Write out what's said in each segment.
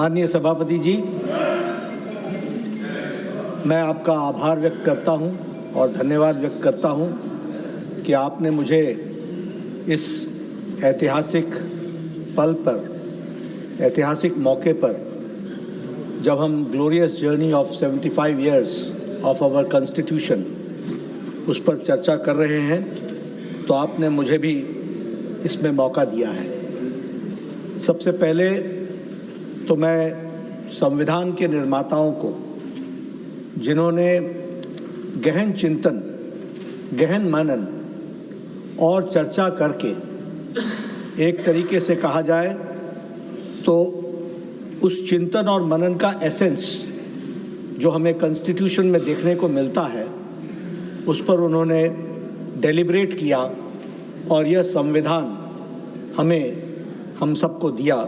माननीय सभापति जी, मैं आपका आभार व्यक्त करता हूं और धन्यवाद व्यक्त करता हूं कि आपने मुझे इस ऐतिहासिक पल पर, ऐतिहासिक मौके पर, जब हम glorious journey of 75 years of our constitution उस पर चर्चा कर रहे हैं, तो आपने मुझे भी इसमें मौका दिया है। सबसे पहले तो मैं संविधान के निर्माताओं को, जिन्होंने गहन चिंतन, गहन मनन और चर्चा करके, एक तरीके से कहा जाए तो उस चिंतन और मनन का एसेंस जो हमें कॉन्स्टिट्यूशन में देखने को मिलता है, उस पर उन्होंने डेलिब्रेट किया और यह संविधान हम सबको दिया।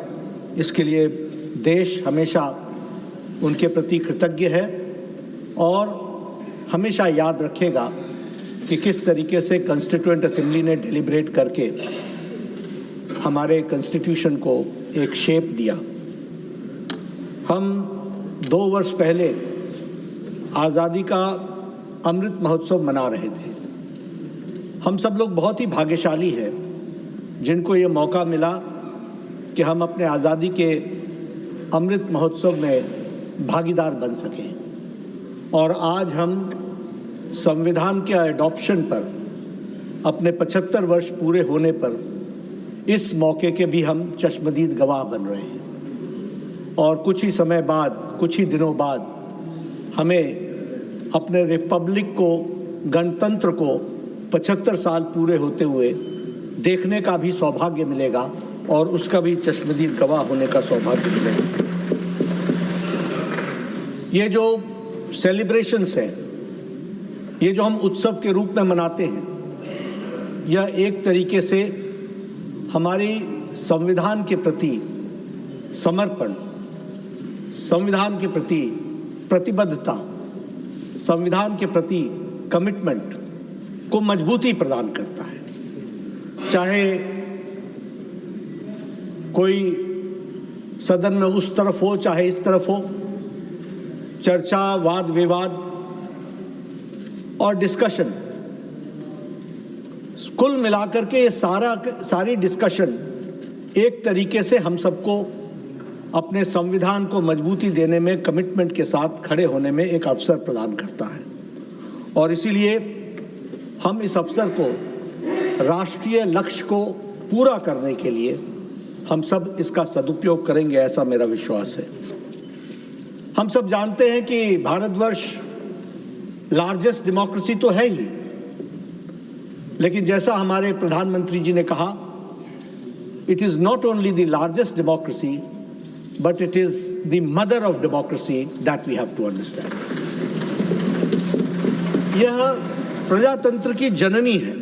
इसके लिए देश हमेशा उनके प्रति कृतज्ञ है और हमेशा याद रखेगा कि किस तरीके से कॉन्स्टिट्यूएंट असेंबली ने डेलिब्रेट करके हमारे कॉन्स्टिट्यूशन को एक शेप दिया। हम 2 वर्ष पहले आज़ादी का अमृत महोत्सव मना रहे थे। हम सब लोग बहुत ही भाग्यशाली हैं जिनको ये मौका मिला कि हम अपने आज़ादी के अमृत महोत्सव में भागीदार बन सकें। और आज हम संविधान के एडॉप्शन पर, अपने 75 वर्ष पूरे होने पर, इस मौके के भी हम चश्मदीद गवाह बन रहे हैं। और कुछ ही समय बाद, कुछ ही दिनों बाद हमें अपने रिपब्लिक को, गणतंत्र को 75 साल पूरे होते हुए देखने का भी सौभाग्य मिलेगा और उसका भी चश्मदीद गवाह होने का सौभाग्य मिलेगा। ये जो सेलिब्रेशंस हैं, ये जो हम उत्सव के रूप में मनाते हैं, यह एक तरीके से हमारी संविधान के प्रति समर्पण, संविधान के प्रति प्रतिबद्धता, संविधान के प्रति कमिटमेंट को मजबूती प्रदान करता है। चाहे कोई सदन में उस तरफ हो, चाहे इस तरफ हो, चर्चा, वाद विवाद और डिस्कशन, कुल मिलाकर के ये सारी डिस्कशन एक तरीके से हम सबको अपने संविधान को मजबूती देने में, कमिटमेंट के साथ खड़े होने में एक अवसर प्रदान करता है। और इसीलिए हम इस अवसर को, राष्ट्रीय लक्ष्य को पूरा करने के लिए हम सब इसका सदुपयोग करेंगे, ऐसा मेरा विश्वास है। हम सब जानते हैं कि भारतवर्ष लार्जेस्ट डेमोक्रेसी तो है ही, लेकिन जैसा हमारे प्रधानमंत्री जी ने कहा, it is not only the largest democracy but it is the mother of democracy that we have to understand. यह प्रजातंत्र की जननी है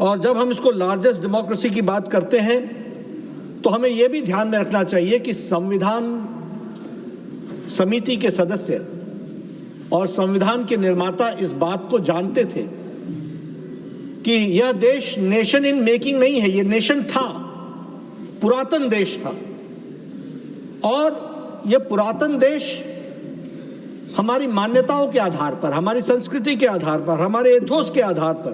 और जब हम इसको लार्जेस्ट डेमोक्रेसी की बात करते हैं तो हमें यह भी ध्यान में रखना चाहिए कि संविधान समिति के सदस्य और संविधान के निर्माता इस बात को जानते थे कि यह देश नेशन इन मेकिंग नहीं है, यह नेशन था, पुरातन देश था। और यह पुरातन देश हमारी मान्यताओं के आधार पर, हमारी संस्कृति के आधार पर, हमारे एथोस के आधार पर,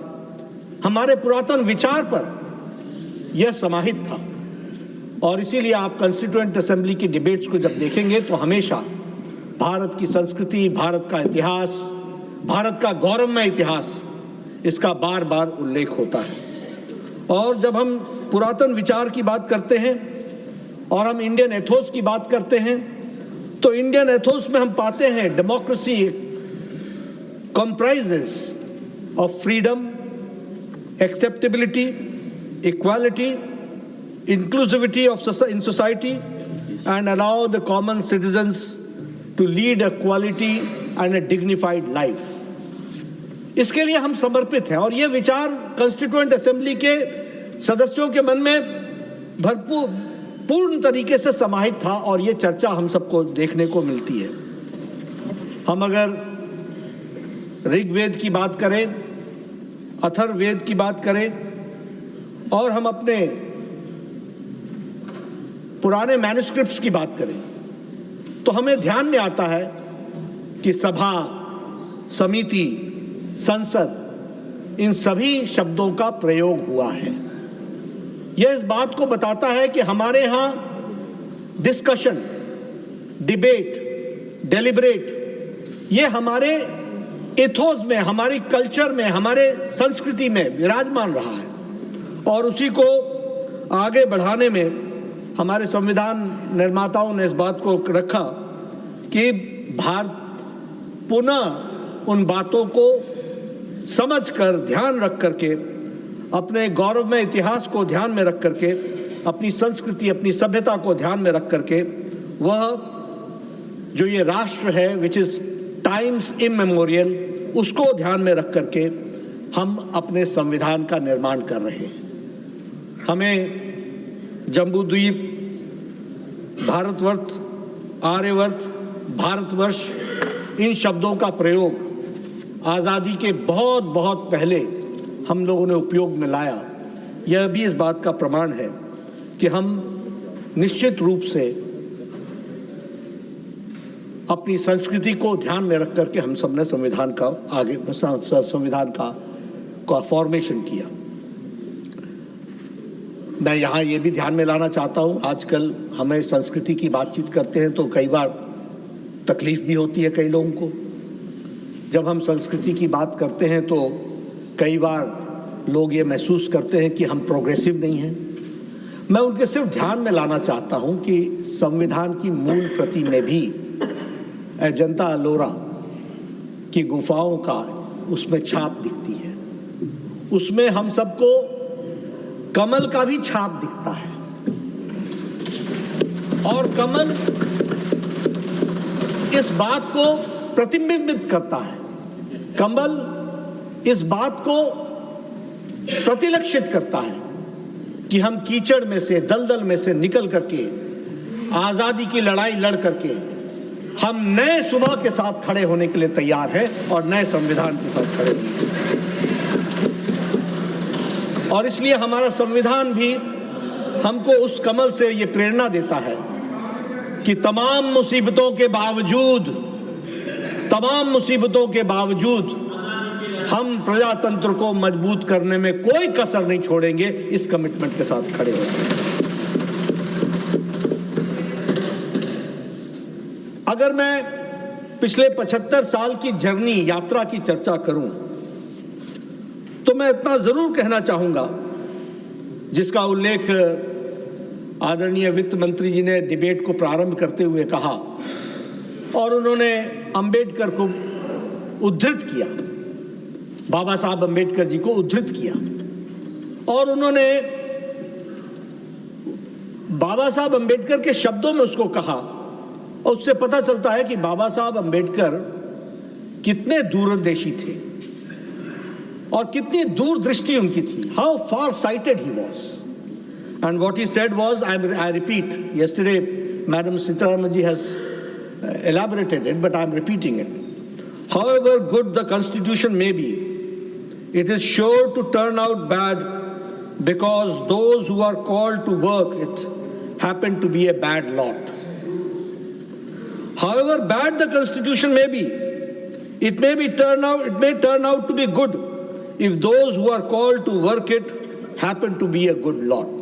हमारे पुरातन विचार पर यह समाहित था। और इसीलिए आप कॉन्स्टिट्यूएंट असेंबली की डिबेट्स को जब देखेंगे तो हमेशा भारत की संस्कृति, भारत का इतिहास, भारत का गौरवमय इतिहास, इसका बार बार उल्लेख होता है। और जब हम पुरातन विचार की बात करते हैं और हम इंडियन एथोस की बात करते हैं तो इंडियन एथोस में हम पाते हैं democracy comprises of freedom, acceptability, equality, inclusivity in society and allow the common citizens to lead a quality and a dignified life। इसके लिए हम समर्पित हैं और ये विचार कॉन्स्टिट्यूएंट असेंबली के सदस्यों के मन में भरपूर पूर्ण तरीके से समाहित था और ये चर्चा हम सबको देखने को मिलती है। हम अगर ऋग्वेद की बात करें, अथर्ववेद की बात करें और हम अपने पुराने मैन्युस्क्रिप्ट्स की बात करें तो हमें ध्यान में आता है कि सभा, समिति, संसद, इन सभी शब्दों का प्रयोग हुआ है। यह इस बात को बताता है कि हमारे यहाँ डिस्कशन, डिबेट, डेलिब्रेट, ये हमारे एथोस में, हमारी कल्चर में, हमारे संस्कृति में विराजमान रहा है और उसी को आगे बढ़ाने में हमारे संविधान निर्माताओं ने इस बात को रखा कि भारत पुनः उन बातों को समझकर, ध्यान रख करके, अपने गौरवमय इतिहास को ध्यान में रख करके, अपनी संस्कृति, अपनी सभ्यता को ध्यान में रख करके, वह जो ये राष्ट्र है विच इज टाइम्स इमेमोरियल, उसको ध्यान में रख करके हम अपने संविधान का निर्माण कर रहे हैं। हमें जम्बूद्वीप, भारतवर्ष, आर्यवर्त, भारतवर्ष, इन शब्दों का प्रयोग आज़ादी के बहुत बहुत पहले हम लोगों ने उपयोग में लाया। यह भी इस बात का प्रमाण है कि हम निश्चित रूप से अपनी संस्कृति को ध्यान में रख करके हम सबने संविधान का फॉर्मेशन किया। मैं यहाँ ये भी ध्यान में लाना चाहता हूँ, आजकल हमें संस्कृति की बातचीत करते हैं तो कई बार तकलीफ भी होती है कई लोगों को। जब हम संस्कृति की बात करते हैं तो कई बार लोग ये महसूस करते हैं कि हम प्रोग्रेसिव नहीं हैं। मैं उनके सिर्फ ध्यान में लाना चाहता हूँ कि संविधान की मूल प्रति में भी अजंता अलोरा की गुफाओं का उसमें छाप दिखती है। उसमें हम सबको कमल का भी छाप दिखता है और कमल इस बात को प्रतिबिंबित करता है, कमल इस बात को प्रतिलक्षित करता है कि हम कीचड़ में से, दलदल में से निकल करके आजादी की लड़ाई लड़ करके हम नए सुबह के साथ खड़े होने के लिए तैयार हैं और नए संविधान के साथ खड़े होंगे। और इसलिए हमारा संविधान भी हमको उस कमल से ये प्रेरणा देता है कि तमाम मुसीबतों के बावजूद हम प्रजातंत्र को मजबूत करने में कोई कसर नहीं छोड़ेंगे, इस कमिटमेंट के साथ खड़े होंगे। अगर मैं पिछले 75 साल की जर्नी, यात्रा की चर्चा करूं तो मैं इतना जरूर कहना चाहूंगा, जिसका उल्लेख आदरणीय वित्त मंत्री जी ने डिबेट को प्रारंभ करते हुए कहा और उन्होंने अंबेडकर को उद्धृत किया, बाबा साहब अंबेडकर जी को उद्धृत किया और उन्होंने बाबा साहब अंबेडकर के शब्दों में उसको कहा और उससे पता चलता है कि बाबा साहब अंबेडकर कितने दूरदर्शी थे और कितनी दूरदृष्टि उनकी थी। How far sighted he was. And what he said was, I repeat, yesterday Madam Sitaraman ji has elaborated it, but I am repeating it. However good the constitution may be, it is sure to turn out bad because those who are called to work it happen to be a bad lot. However bad the constitution may be, it may turn out to be good if those who are called to work it happen to be a good lot.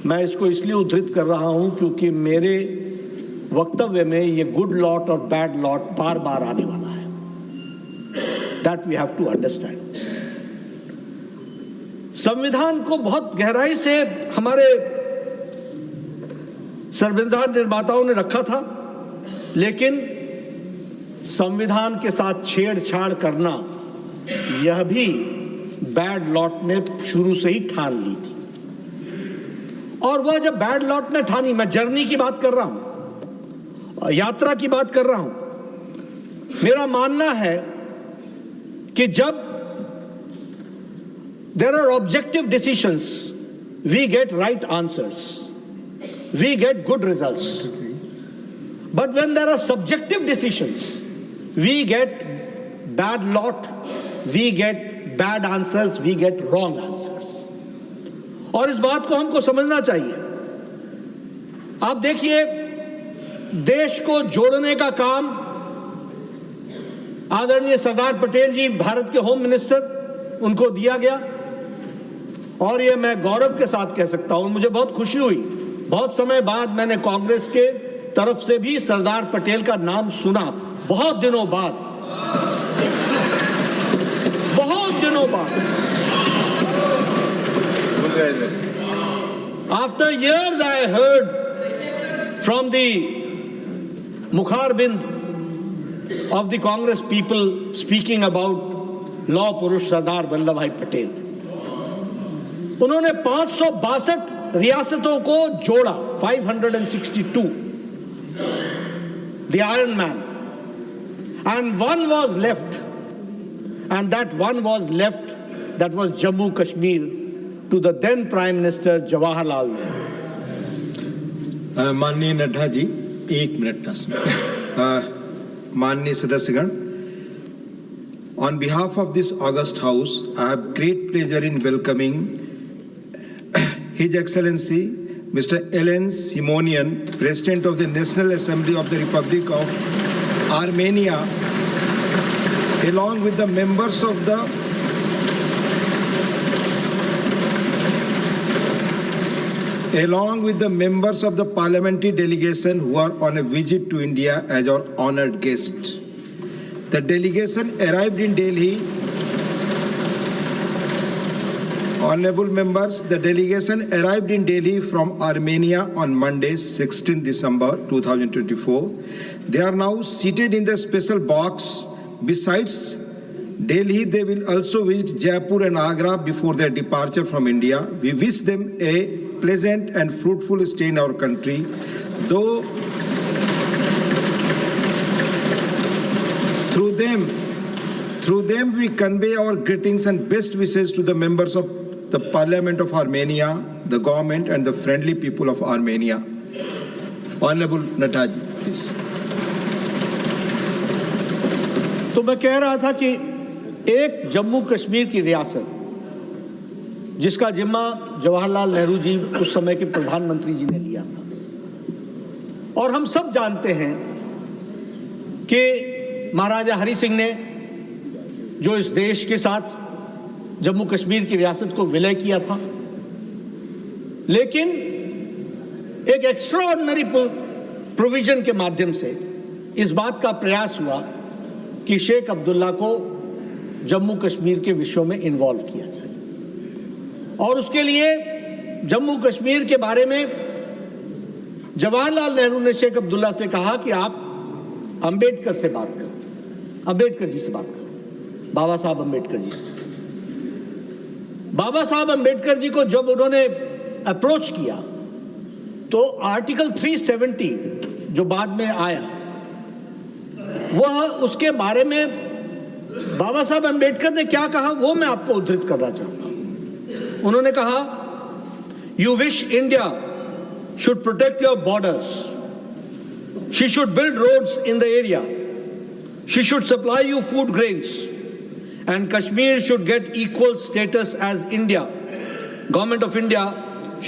मैं इसको इसलिए उद्धृत कर रहा हूं क्योंकि मेरे वक्तव्य में ये गुड लॉट और बैड लॉट बार बार आने वाला है। That we have to understand. संविधान को बहुत गहराई से हमारे संविधान निर्माताओं ने रखा था, लेकिन संविधान के साथ छेड़छाड़ करना यह भी बैड लॉट ने शुरू से ही ठान ली थी। और वह जब बैड लॉट ने ठानी, मैं जर्नी की बात कर रहा हूं, यात्रा की बात कर रहा हूं, मेरा मानना है कि जब there are objective decisions we get right answers, we get good results, but when there are subjective decisions we get bad lot, we get bad answers, we get wrong answers. और इस बात को हमको समझना चाहिए आप देखिए, देश को जोड़ने का काम आदरणीय सरदार पटेल जी, भारत के होम मिनिस्टर, उनको दिया गया। और ये मैं गौरव के साथ कह सकता हूं, मुझे बहुत खुशी हुई, बहुत समय बाद मैंने कांग्रेस के तरफ से भी सरदार पटेल का नाम सुना, बहुत दिनों बाद, बहुत दिनों बाद। After years I heard from the Mukharbind of the Congress people speaking about Law Purush Sardar Vallabh Bhai Patel. उन्होंने 562 रियासतों को जोड़ा, 562, the Iron Man, and one was left, and that one was left, that was Jammu Kashmir, to the then Prime Minister Jawaharlal Nehru. माननीय Nadda ji, 1 minute माननीय सदस्यगण, on behalf of this august house, I have great pleasure in welcoming His Excellency Mr. Alen Simonian, President of the National Assembly of the Republic of Armenia, along with the members of the parliamentary delegation who are on a visit to India as our honored guest. The delegation arrived in Delhi. Honorable members, the delegation arrived in Delhi from Armenia on Monday, 16 December 2024. They are now seated in the special box. Besides Delhi, they will also visit Jaipur and Agra before their departure from India. We wish them a pleasant and fruitful stay in our country. Though through them we convey our greetings and best wishes to the members of the Parliament of Armenia, the government and the friendly people of Armenia. Honorable Nataji, please. तो मैं कह रहा था कि एक जम्मू कश्मीर की रियासत, जिसका जिम्मा जवाहरलाल नेहरू जी, उस समय के प्रधानमंत्री जी ने लिया था, और हम सब जानते हैं कि महाराजा हरि सिंह ने जो इस देश के साथ जम्मू कश्मीर की रियासत को विलय किया था, लेकिन एक एक्स्ट्राऑर्डिनरी प्रोविजन के माध्यम से इस बात का प्रयास हुआ कि शेख अब्दुल्ला को जम्मू कश्मीर के विषयों में इन्वॉल्व किया जाए। और उसके लिए जम्मू कश्मीर के बारे में जवाहरलाल नेहरू ने शेख अब्दुल्ला से कहा कि आप अंबेडकर से बात करो, अंबेडकर जी से बात करो, बाबा साहब अंबेडकर जी से। बाबा साहब अंबेडकर जी को जब उन्होंने अप्रोच किया तो आर्टिकल 370 जो बाद में आया, वह उसके बारे में बाबा साहब अंबेडकर ने क्या कहा वो मैं आपको उद्धृत करना चाहता हूं। उन्होंने कहा, you wish India should protect your borders, she should build roads in the area, she should supply you food grains, and Kashmir should get equal status as India. Government of India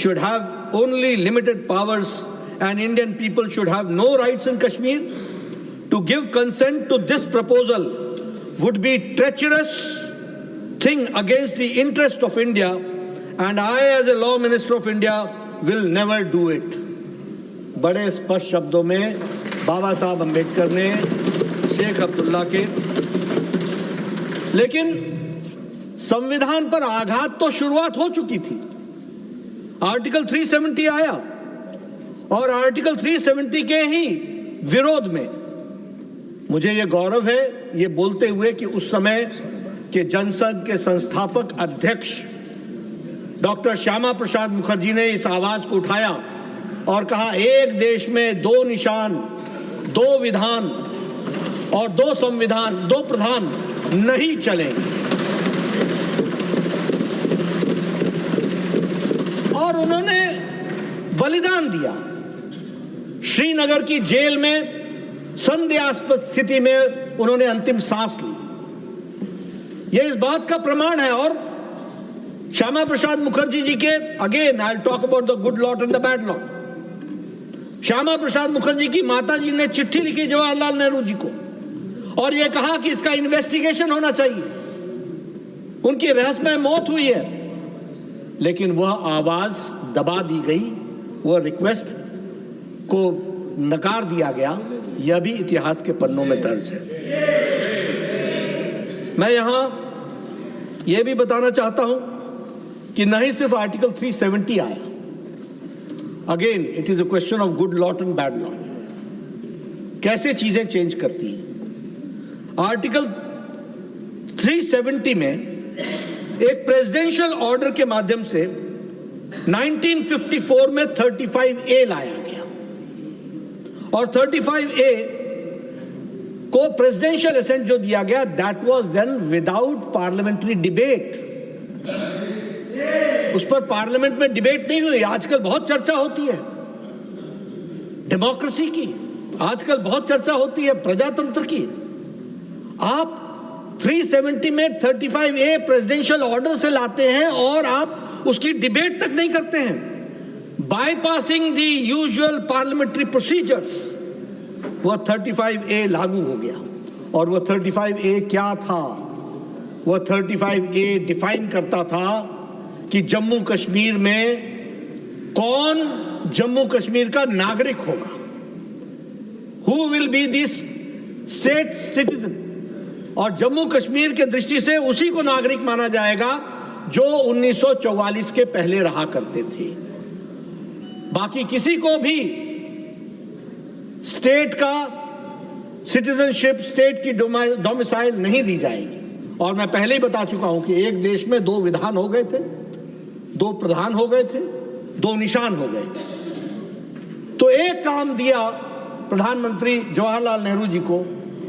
should have only limited powers and Indian people should have no rights in Kashmir. To give consent to this proposal would be treacherous thing against the interest of India, and I as a law minister of India will never do it. बड़े स्पष्ट शब्दों में बाबा साहब अंबेडकर ने शेख अब्दुल्ला के, लेकिन संविधान पर आघात तो शुरुआत हो चुकी थी। आर्टिकल 370 आया और आर्टिकल 370 के ही विरोध में मुझे ये गौरव है ये बोलते हुए कि उस समय के जनसंघ के संस्थापक अध्यक्ष डॉक्टर श्यामा प्रसाद मुखर्जी ने इस आवाज को उठाया और कहा, एक देश में 2 निशान, 2 विधान और 2 संविधान, 2 प्रधान नहीं चलेंगे। और उन्होंने बलिदान दिया। श्रीनगर की जेल में संदेहास्पद स्थिति में उन्होंने अंतिम सांस ली। यह इस बात का प्रमाण है। और श्यामा प्रसाद मुखर्जी जी के, again I will talk about the good lot and the bad lot, Shyama Prasad Mukherjee की माता जी ने चिट्ठी लिखी जवाहरलाल नेहरू जी को और यह कहा कि इसका इन्वेस्टिगेशन होना चाहिए। उनकी रहस्यमय मौत हुई है, लेकिन वह आवाज दबा दी गई, वह रिक्वेस्ट को नकार दिया गया। यह भी इतिहास के पन्नों में दर्ज है। मैं यहां यह भी बताना चाहता हूं कि नहीं सिर्फ आर्टिकल 370 आया, again it is a question of good lot and bad lot, कैसे चीजें चेंज करती हैं। आर्टिकल 370 में एक प्रेसिडेंशियल ऑर्डर के माध्यम से 1954 में 35A लाया गया और 35A को प्रेसिडेंशियल असेंट जो दिया गया, that was done without parliamentary debate. उस पर पार्लियामेंट में डिबेट नहीं हुई। आजकल बहुत चर्चा होती है डेमोक्रेसी की, आजकल बहुत चर्चा होती है प्रजातंत्र की। आप 370 में 35A प्रेसिडेंशियल ऑर्डर से लाते हैं और आप उसकी डिबेट तक नहीं करते हैं, bypassing the usual parliamentary procedures. वह 35A लागू हो गया और वह 35A क्या था? वह 35A डिफाइन करता था कि जम्मू कश्मीर में कौन जम्मू कश्मीर का नागरिक होगा, who will be this state citizen, और जम्मू कश्मीर के दृष्टि से उसी को नागरिक माना जाएगा जो 1944 के पहले रहा करते थे। बाकी किसी को भी स्टेट का सिटीजनशिप, स्टेट की डोमिसाइल नहीं दी जाएगी। और मैं पहले ही बता चुका हूं कि एक देश में 2 विधान हो गए थे, 2 प्रधान हो गए थे, 2 निशान हो गए थे। तो एक काम दिया प्रधानमंत्री जवाहरलाल नेहरू जी को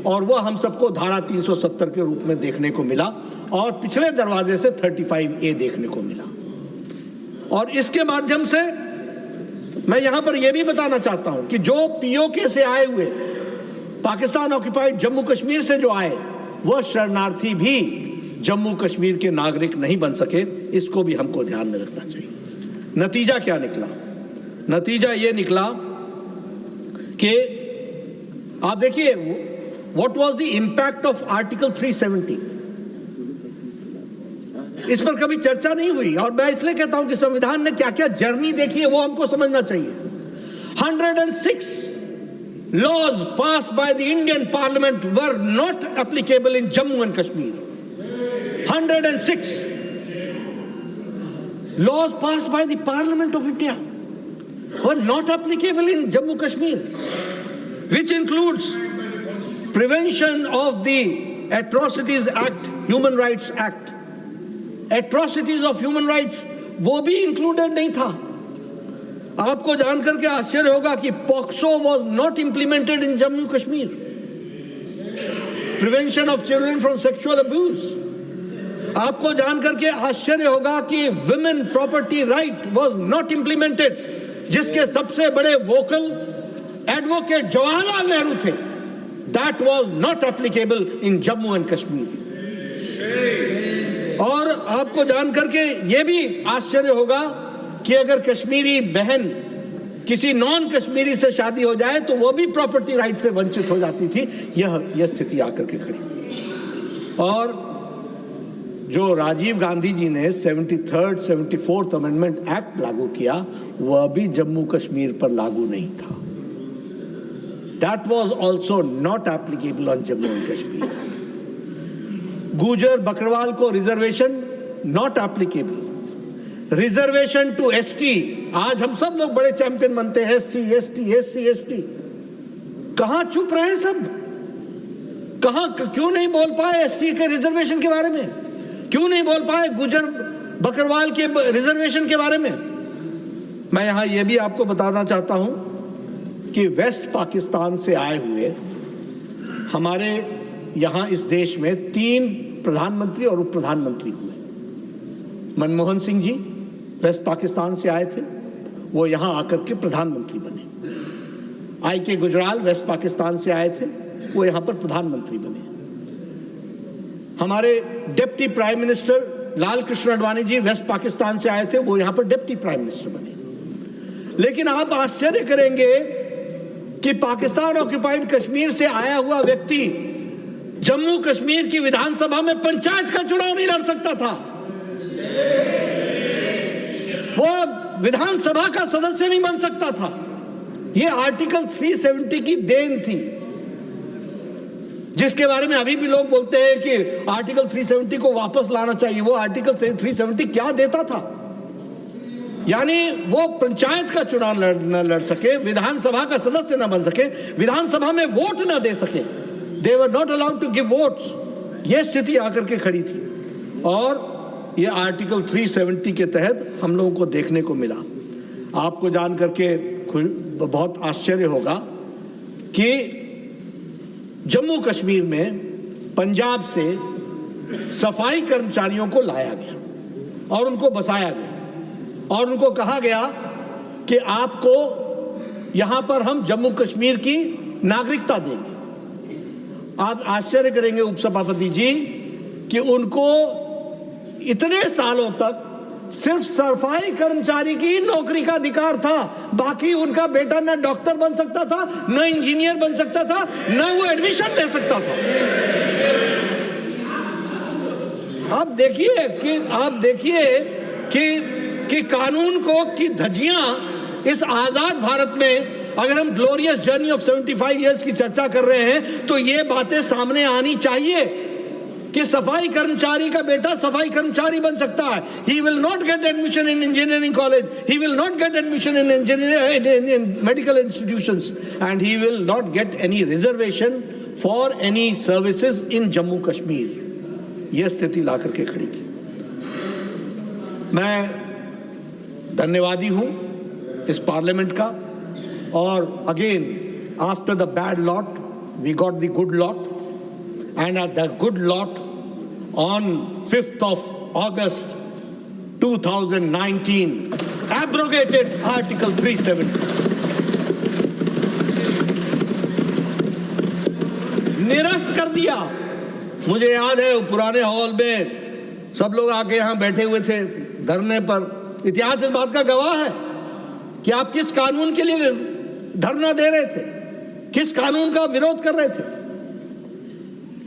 और वह हम सबको धारा 370 के रूप में देखने को मिला और पिछले दरवाजे से 35A देखने को मिला। और इसके माध्यम से मैं यहां पर यह भी बताना चाहता हूं कि जो POK से आए हुए, पाकिस्तान ऑक्युपाइड जम्मू कश्मीर से जो आए, वह शरणार्थी भी जम्मू कश्मीर के नागरिक नहीं बन सके। इसको भी हमको ध्यान में रखना चाहिए। नतीजा क्या निकला? नतीजा यह निकला कि आप देखिए, what was the impact of article 370। इस पर कभी चर्चा नहीं हुई और मैं इसलिए कहता हूं कि संविधान ने क्या क्या जर्नी देखी है वो हमको समझना चाहिए। 106 laws passed by the Indian Parliament were not applicable in Jammu and Kashmir. 106 laws passed by the Parliament of India were not applicable in Jammu Kashmir, which includes Prevention of the Atrocities Act, Human Rights Act. Atrocities of Human Rights वो भी included नहीं था। आपको जानकर के आश्चर्य होगा कि POCSO was not implemented in Jammu Kashmir. Prevention of children from sexual abuse. आपको जानकर के आश्चर्य होगा कि women property right was not implemented, जिसके सबसे बड़े वोकल एडवोकेट जवाहरलाल नेहरू थे। That was not applicable in Jammu and Kashmir. और आपको जानकर के यह भी आश्चर्य होगा कि अगर कश्मीरी बहन किसी नॉन कश्मीरी से शादी हो जाए तो वो भी प्रॉपर्टी राइट से वंचित हो जाती थी। यह स्थिति आकर के खड़ी। और जो राजीव गांधी जी ने 73rd 74th अमेंडमेंट एक्ट लागू किया, वह भी जम्मू कश्मीर पर लागू नहीं था। That was also not applicable on Jammu and Kashmir. Gujjar Bakarwal को reservation not applicable. Reservation to ST, आज हम सब लोग बड़े चैंपियन बनते हैं SC ST। कहां चुप रहे सब? कहां क्यों नहीं बोल पाए ST के रिजर्वेशन के बारे में? क्यों नहीं बोल पाए गुजर बकरवाल के रिजर्वेशन के बारे में? मैं यहां यह भी आपको बताना चाहता हूं कि वेस्ट पाकिस्तान से आए हुए हमारे यहां इस देश में 3 प्रधानमंत्री और उप प्रधानमंत्री हुए। मनमोहन सिंह जी वेस्ट पाकिस्तान से आए थे, वो यहां आकर के प्रधानमंत्री बने। IK गुजराल वेस्ट पाकिस्तान से आए थे, वो यहां पर प्रधानमंत्री बने। हमारे deputy prime minister Lal Krishna Advani ji waste Pakistan से आए थे, वो यहां पर डिप्टी प्राइम मिनिस्टर बने। लेकिन आप आश्चर्य करेंगे कि पाकिस्तान ऑक्युपाइड कश्मीर से आया हुआ व्यक्ति जम्मू कश्मीर की विधानसभा में पंचायत का चुनाव नहीं लड़ सकता था, वो विधानसभा का सदस्य नहीं बन सकता था। ये आर्टिकल 370 की देन थी, जिसके बारे में अभी भी लोग बोलते हैं कि आर्टिकल 370 को वापस लाना चाहिए। वो आर्टिकल 370 क्या देता था? यानी वो पंचायत का चुनाव न लड़ सके, विधानसभा का सदस्य न बन सके, विधानसभा में वोट न दे सके, they were not allowed to give votes. ये स्थिति आकर के खड़ी थी और ये आर्टिकल 370 के तहत हम लोगों को देखने को मिला। आपको जान करके बहुत आश्चर्य होगा कि जम्मू कश्मीर में पंजाब से सफाई कर्मचारियों को लाया गया और उनको बसाया गया और उनको कहा गया कि आपको यहां पर हम जम्मू कश्मीर की नागरिकता देंगे। आप आश्चर्य करेंगे उपसभापति जी कि उनको इतने सालों तक सिर्फ सफाई कर्मचारी की नौकरी का अधिकार था, बाकी उनका बेटा न डॉक्टर बन सकता था, न इंजीनियर बन सकता था, न वो एडमिशन ले सकता था। आप देखिए कि कानून को की धज्जियां इस आजाद भारत में, अगर हम ग्लोरियस जर्नी ऑफ 75 इयर्स की चर्चा कर रहे हैं तो ये बातें सामने आनी चाहिए कि सफाई कर्मचारी का बेटा सफाई कर्मचारी बन सकता है। He will not get admission in engineering college. He will not get admission in in medical institutions, and he will not get any reservation for any services in Jammu Kashmir. यह स्थिति ला करके खड़ी की। मैं धन्यवादी हूं इस पार्लियामेंट का, और again after the bad lot we got the good lot, and at the good lot on 5th of August 2019 abrogated Article 370, निरस्त कर दिया। मुझे याद है पुराने हॉल में सब लोग आके यहाँ बैठे हुए थे धरने पर। इतिहास इस बात का गवाह है कि आप किस कानून के लिए धरना दे रहे थे, किस कानून का विरोध कर रहे थे,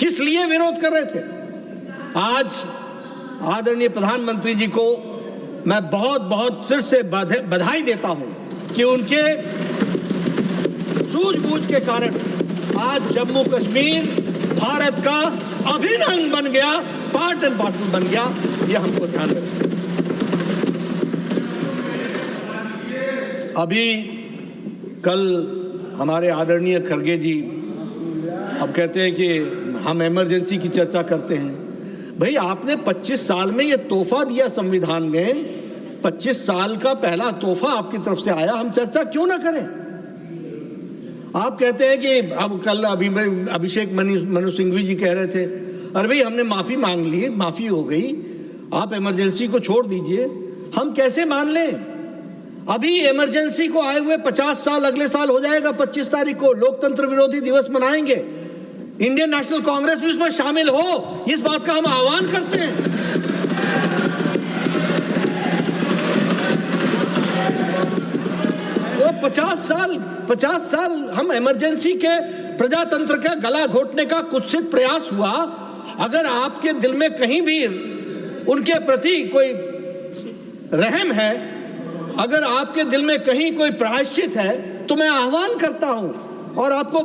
किस लिए विरोध कर रहे थे। आज आदरणीय प्रधानमंत्री जी को मैं बहुत बहुत फिर से बधाई देता हूं कि उनके सूझबूझ के कारण आज जम्मू कश्मीर भारत का अभिन्न अंग बन गया, पार्ट एंड पार्सल बन गया। ये हमको ध्यान रखना। अभी कल हमारे आदरणीय खड़गे जी अब कहते हैं कि हम इमरजेंसी की चर्चा करते हैं। भाई आपने 25 साल में ये तोहफा दिया संविधान में, 25 साल का पहला तोहफा आपकी तरफ से आया, हम चर्चा क्यों ना करें? आप कहते हैं कि अब कल अभिषेक मनु सिंघवी जी कह रहे थे अरे भाई हमने माफी मांग ली, माफी हो गई, आप इमरजेंसी को छोड़ दीजिए। हम कैसे मान लें? अभी इमरजेंसी को आए हुए 50 साल अगले साल हो जाएगा। 25 तारीख को लोकतंत्र विरोधी दिवस मनाएंगे। इंडियन नेशनल कांग्रेस भी उसमें शामिल हो, इस बात का हम आह्वान करते हैं। वो 50 साल हम इमरजेंसी के प्रजातंत्र का गला घोटने का कुत्सित प्रयास हुआ। अगर आपके दिल में कहीं भी उनके प्रति कोई रहम है, अगर आपके दिल में कहीं कोई प्रायश्चित है, तो मैं आह्वान करता हूं और आपको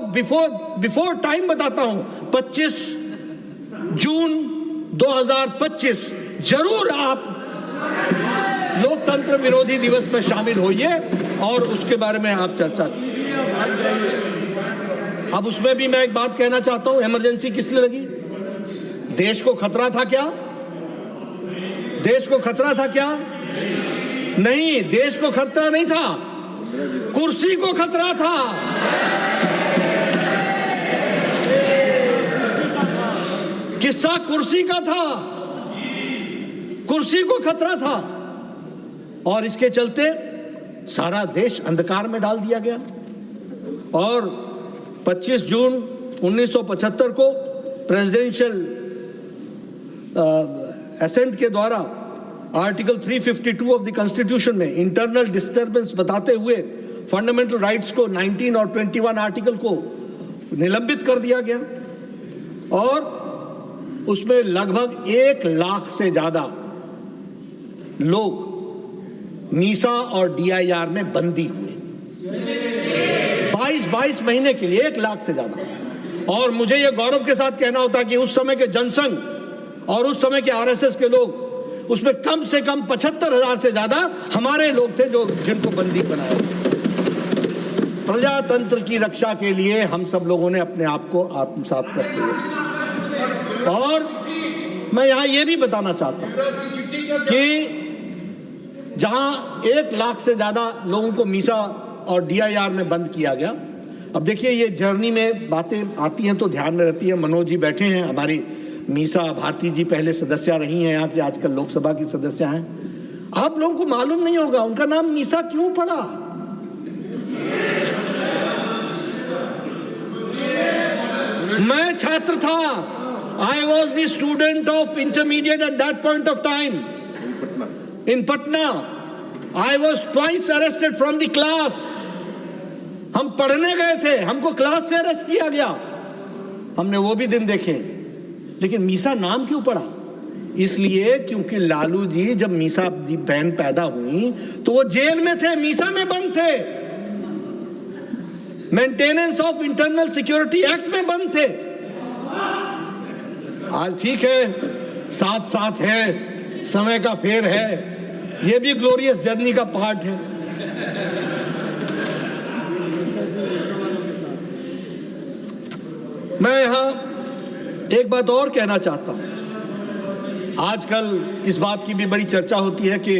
बिफोर टाइम बताता हूं, 25 जून 2025 जरूर आप लोकतंत्र विरोधी दिवस में शामिल होइए और उसके बारे में आप चर्चा कीजिए। अब उसमें भी मैं एक बात कहना चाहता हूं, इमरजेंसी किस लिए लगी? देश को खतरा था क्या? देश को खतरा था क्या? नहीं, देश को खतरा नहीं था, कुर्सी को खतरा था। किस्सा कुर्सी का था, कुर्सी को खतरा था, और इसके चलते सारा देश अंधकार में डाल दिया गया। और 25 जून 1975 को प्रेसिडेंशियल असेंट के द्वारा आर्टिकल 352 ऑफ द कॉन्स्टिट्यूशन में इंटरनल डिस्टर्बेंस बताते हुए फंडामेंटल राइट्स को 19 और 21 आर्टिकल को निलंबित कर दिया गया और उसमें लगभग 1 लाख से ज्यादा लोग मीसा और डीआईआर में बंदी हुए 22 महीने के लिए 1 लाख से ज्यादा। और मुझे यह गौरव के साथ कहना होता है कि उस समय के जनसंघ और उस समय के आरएसएस के लोग, उसमें कम से कम 75,000 से ज्यादा हमारे लोग थे जो जिनको बंदी बनाया। प्रजातंत्र की रक्षा के लिए हम सब लोगों ने अपने आप को आत्मसात करते हुए, और मैं यहां यह भी बताना चाहता हूं कि जहां 1 लाख से ज्यादा लोगों को मीसा और डीआईआर में बंद किया गया। अब देखिए, ये जर्नी में बातें आती हैं तो ध्यान में रहती है। मनोज जी बैठे हैं, हमारी मीसा भारती जी पहले सदस्य रही हैं यहाँ की, आजकल लोकसभा की सदस्य हैं। आप लोगों को मालूम नहीं होगा उनका नाम मीसा क्यों पड़ा। मैं छात्र था, I was the student of intermediate at that point of time in Patna. I was twice arrested from the class. हम पढ़ने गए थे, हमको क्लास से अरेस्ट किया गया, हमने वो भी दिन देखे। लेकिन मीसा नाम क्यों पड़ा? इसलिए क्योंकि लालू जी जब मीसा बहन पैदा हुई तो वो जेल में थे, मीसा में बंद थे, maintenance of internal security act में बंद थे। आज ठीक है, साथ साथ है, समय का फेर है, ये भी ग्लोरियस जर्नी का पार्ट है। मैं यहां एक बात और कहना चाहता हूं। आजकल इस बात की भी बड़ी चर्चा होती है कि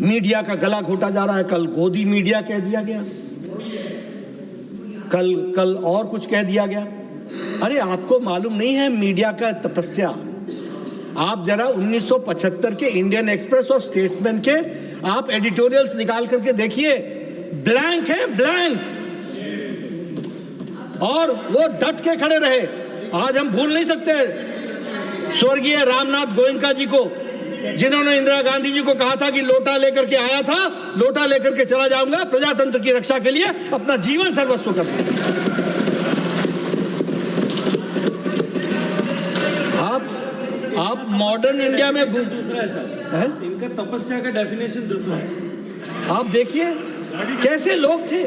मीडिया का गला घोटा जा रहा है। कल गोदी मीडिया कह दिया गया, कल और कुछ कह दिया गया। अरे आपको मालूम नहीं है मीडिया का तपस्या? आप जरा 1975 के इंडियन एक्सप्रेस और स्टेट्समैन के आप एडिटोरियल्स निकाल करके देखिए, ब्लैंक है, ब्लैंक। और वो डट के खड़े रहे। आज हम भूल नहीं सकते स्वर्गीय रामनाथ गोयनका जी को, जिन्होंने इंदिरा गांधी जी को कहा था कि लोटा लेकर के आया था, लोटा लेकर के चला जाऊंगा, प्रजातंत्र की रक्षा के लिए अपना जीवन सर्वस्व कर दिया। आप मॉडर्न इंडिया में दूसरा है सर, इनका तपस्या का डेफिनेशन दूसरा है। आप देखिए कैसे लोग थे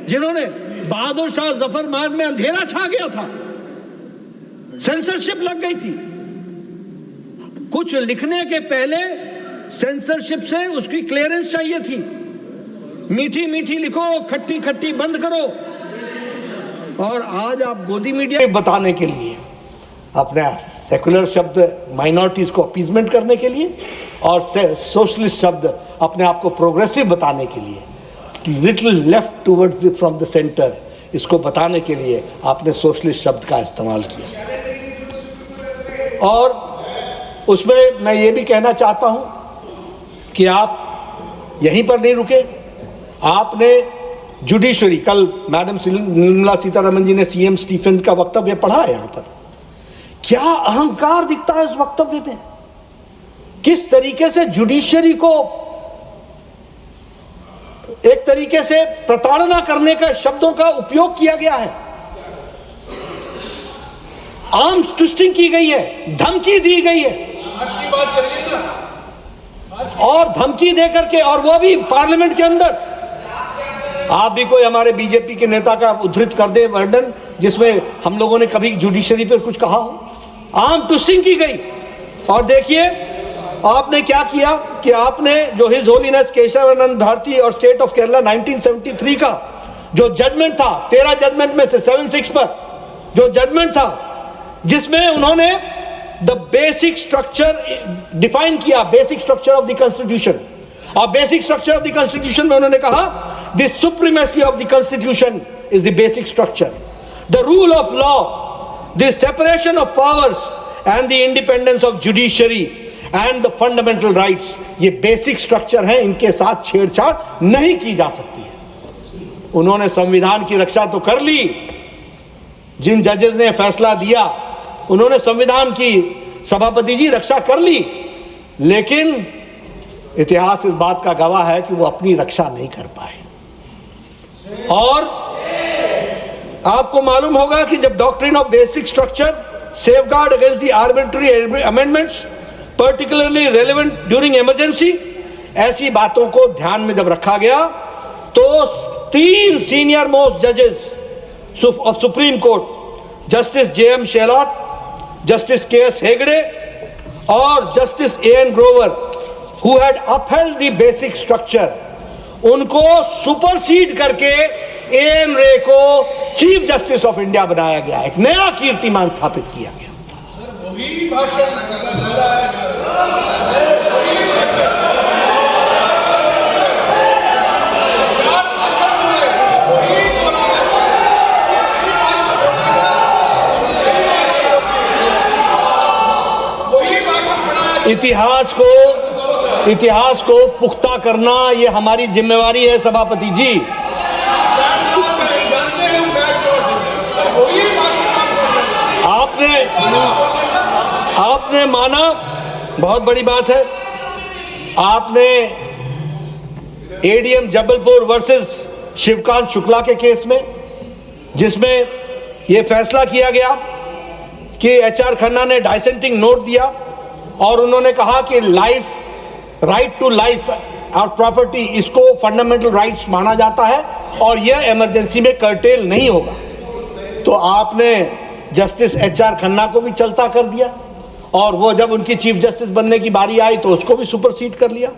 जिन्होंने, बहादुर शाह जफर मार्ग में अंधेरा छा गया था, सेंसरशिप लग गई थी। कुछ लिखने के पहले सेंसरशिप से उसकी क्लियरेंस चाहिए थी। मीठी मीठी लिखो, खट्टी खट्टी बंद करो। और आज आप गोदी मीडिया बताने के लिए, अपने सेकुलर शब्द माइनॉरिटीज को अपीजमेंट करने के लिए और सोशलिस्ट शब्द अपने आप को प्रोग्रेसिव बताने के लिए, little left towards from the centre, इसको बताने के लिए आपने सोशलिस्ट शब्द का इस्तेमाल किया। और उसमें मैं ये भी कहना चाहता हूं कि आप यहीं पर नहीं रुके, आपने जुडिशरी, कल मैडम निर्मला सीतारमण जी ने सीएम स्टीफन का वक्तव्य पढ़ा है। यहां पर क्या अहंकार दिखता है उस वक्तव्य में, किस तरीके से जुडिशरी को एक तरीके से प्रताड़ना करने का शब्दों का उपयोग किया गया है। आर्म्स ट्विस्टिंग की गई है, धमकी दी गई है। आज की बात करिए ना, और धमकी देकर के, और वो भी पार्लियामेंट के अंदर। आप भी कोई हमारे बीजेपी के नेता का उद्धृत कर दे वर्णन जिसमें हम लोगों ने कभी जुडिशरी पर कुछ कहा हो। आर्म ट्विस्टिंग की गई। और देखिए आपने क्या किया कि आपने जो हिज होलीनेस केशवानंद भारती और स्टेट ऑफ केरला 1973 का जो जजमेंट था, 13 जजमेंट में से 7-6 पर जो जजमेंट था, जिसमें उन्होंने द बेसिक स्ट्रक्चर डिफाइन किया, basic structure of the constitution. और basic structure of the constitution में उन्होंने कहा the supremacy of the constitution is the basic structure, the rule of law, the separation of powers and the independence of judiciary and the fundamental rights, ये basic structure है, इनके साथ छेड़छाड़ नहीं की जा सकती है। उन्होंने संविधान की रक्षा तो कर ली, जिन जजेस ने फैसला दिया उन्होंने संविधान की, सभापति जी, रक्षा कर ली, लेकिन इतिहास इस बात का गवाह है कि वो अपनी रक्षा नहीं कर पाए। और आपको मालूम होगा कि जब doctrine of basic structure, safeguard against the arbitrary amendments particularly relevant during emergency, ऐसी बातों को ध्यान में जब रखा गया तो 3 सीनियर मोस्ट जजेस of supreme court, justice JM Shelat, justice KS Hegde और justice AN Grover, who had upheld the basic structure, उनको सुपरसीड करके AM रे को चीफ जस्टिस ऑफ इंडिया बनाया गया, एक नया कीर्तिमान स्थापित किया गया। वही भाषण इतिहास को पुख्ता करना ये हमारी जिम्मेवारी है सभापति जी। आपने माना, बहुत बड़ी बात है, आपने ADM जबलपुर वर्सेस शिवकांत शुक्ला के केस में, जिसमें यह फैसला किया गया कि HR खन्ना ने डाइसेंटिंग नोट दिया और उन्होंने कहा कि लाइफ, राइट टू लाइफ और प्रॉपर्टी, इसको फंडामेंटल राइट्स माना जाता है और यह इमरजेंसी में कर्टेल नहीं होगा, तो आपने जस्टिस HR खन्ना को भी चलता कर दिया और वो जब उनकी चीफ जस्टिस बनने की बारी आई तो उसको भी सुपरसीड कर लिया।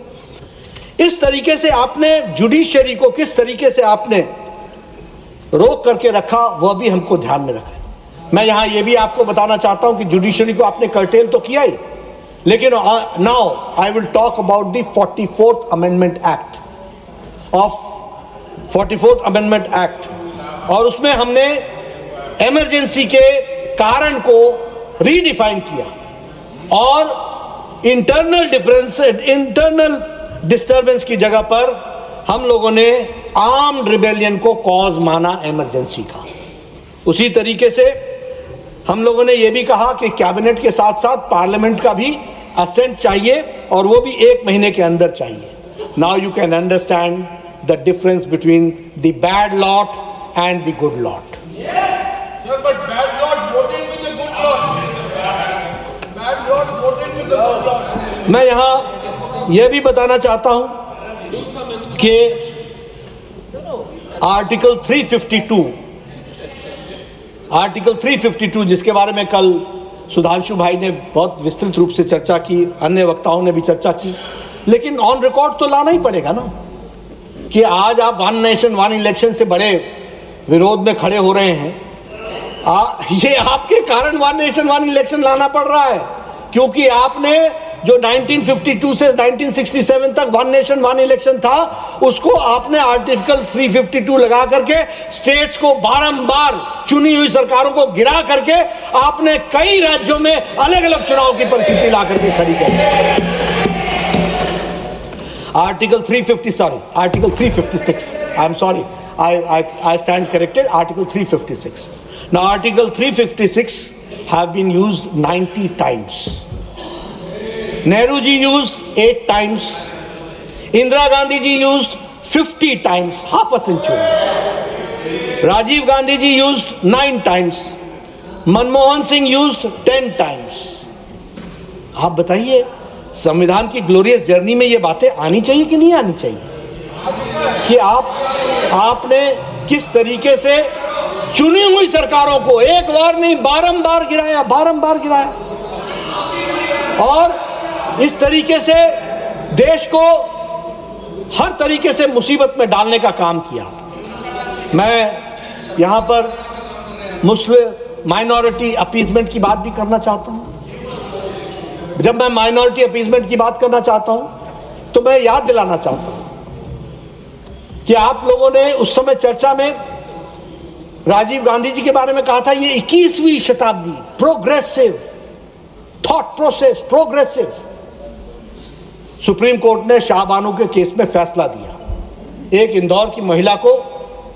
इस तरीके से आपने जुडिशरी को किस तरीके से आपने रोक करके रखा, वह भी हमको ध्यान में रखा है। मैं यहां यह भी आपको बताना चाहता हूं कि जुडिशरी को आपने कर्टेल तो किया ही, लेकिन now I will talk about the 44th amendment act, और उसमें हमने इमरजेंसी के कारण को रीडिफाइन किया और इंटरनल डिस्टर्बेंस की जगह पर हम लोगों ने आर्म्ड रिबेलियन को कॉज माना इमरजेंसी का। उसी तरीके से हम लोगों ने यह भी कहा कि कैबिनेट के साथ साथ पार्लियामेंट का भी असेंट चाहिए और वो भी 1 महीने के अंदर चाहिए। Now you can understand the difference between the bad lot and the good lot. Sir, but bad lot voted with the good lot. Bad lot voted with the good lot. मैं यहां यह भी बताना चाहता हूं कि आर्टिकल 352 जिसके बारे में कल सुधांशु भाई ने बहुत विस्तृत रूप से चर्चा की, अन्य वक्ताओं ने भी चर्चा की, लेकिन ऑन रिकॉर्ड तो लाना ही पड़ेगा ना कि आज आप 1 नेशन 1 इलेक्शन से बड़े विरोध में खड़े हो रहे हैं। ये आपके कारण 1 नेशन 1 इलेक्शन लाना पड़ रहा है, क्योंकि आपने जो 1952 से 1967 तक 1 नेशन 1 इलेक्शन था, उसको आपने आर्टिकल 352 लगा करके स्टेट्स को बारंबार चुनी हुई सरकारों को गिरा करके आपने कई राज्यों में अलग अलग चुनाव की परिस्थिति ला करके खड़ी कर। Article 356, I am sorry, I stand corrected, Article 356. Now, Article 356 have been used 90 times. Nehru ji used 8 times. Indira Gandhi ji used 50 times, half a century. Rajiv Gandhi ji used 9 times. Manmohan Singh used 10 times. आप बताइए, संविधान की glorious journey में ये बातें आनी चाहिए कि नहीं आनी चाहिए कि आपने किस तरीके से चुनी हुई सरकारों को एक बार नहीं बारंबार गिराया और इस तरीके से देश को हर तरीके से मुसीबत में डालने का काम किया। मैं यहां पर मुस्लिम माइनॉरिटी अपीजमेंट की बात भी करना चाहता हूं। जब मैं माइनॉरिटी अपीजमेंट की बात करना चाहता हूं तो मैं याद दिलाना चाहता हूं कि आप लोगों ने उस समय चर्चा में राजीव गांधी जी के बारे में कहा था, ये 21वीं शताब्दी, progressive thought process, progressive. Supreme court ने शाहबानो के केस में फैसला दिया। एक इंदौर की महिला को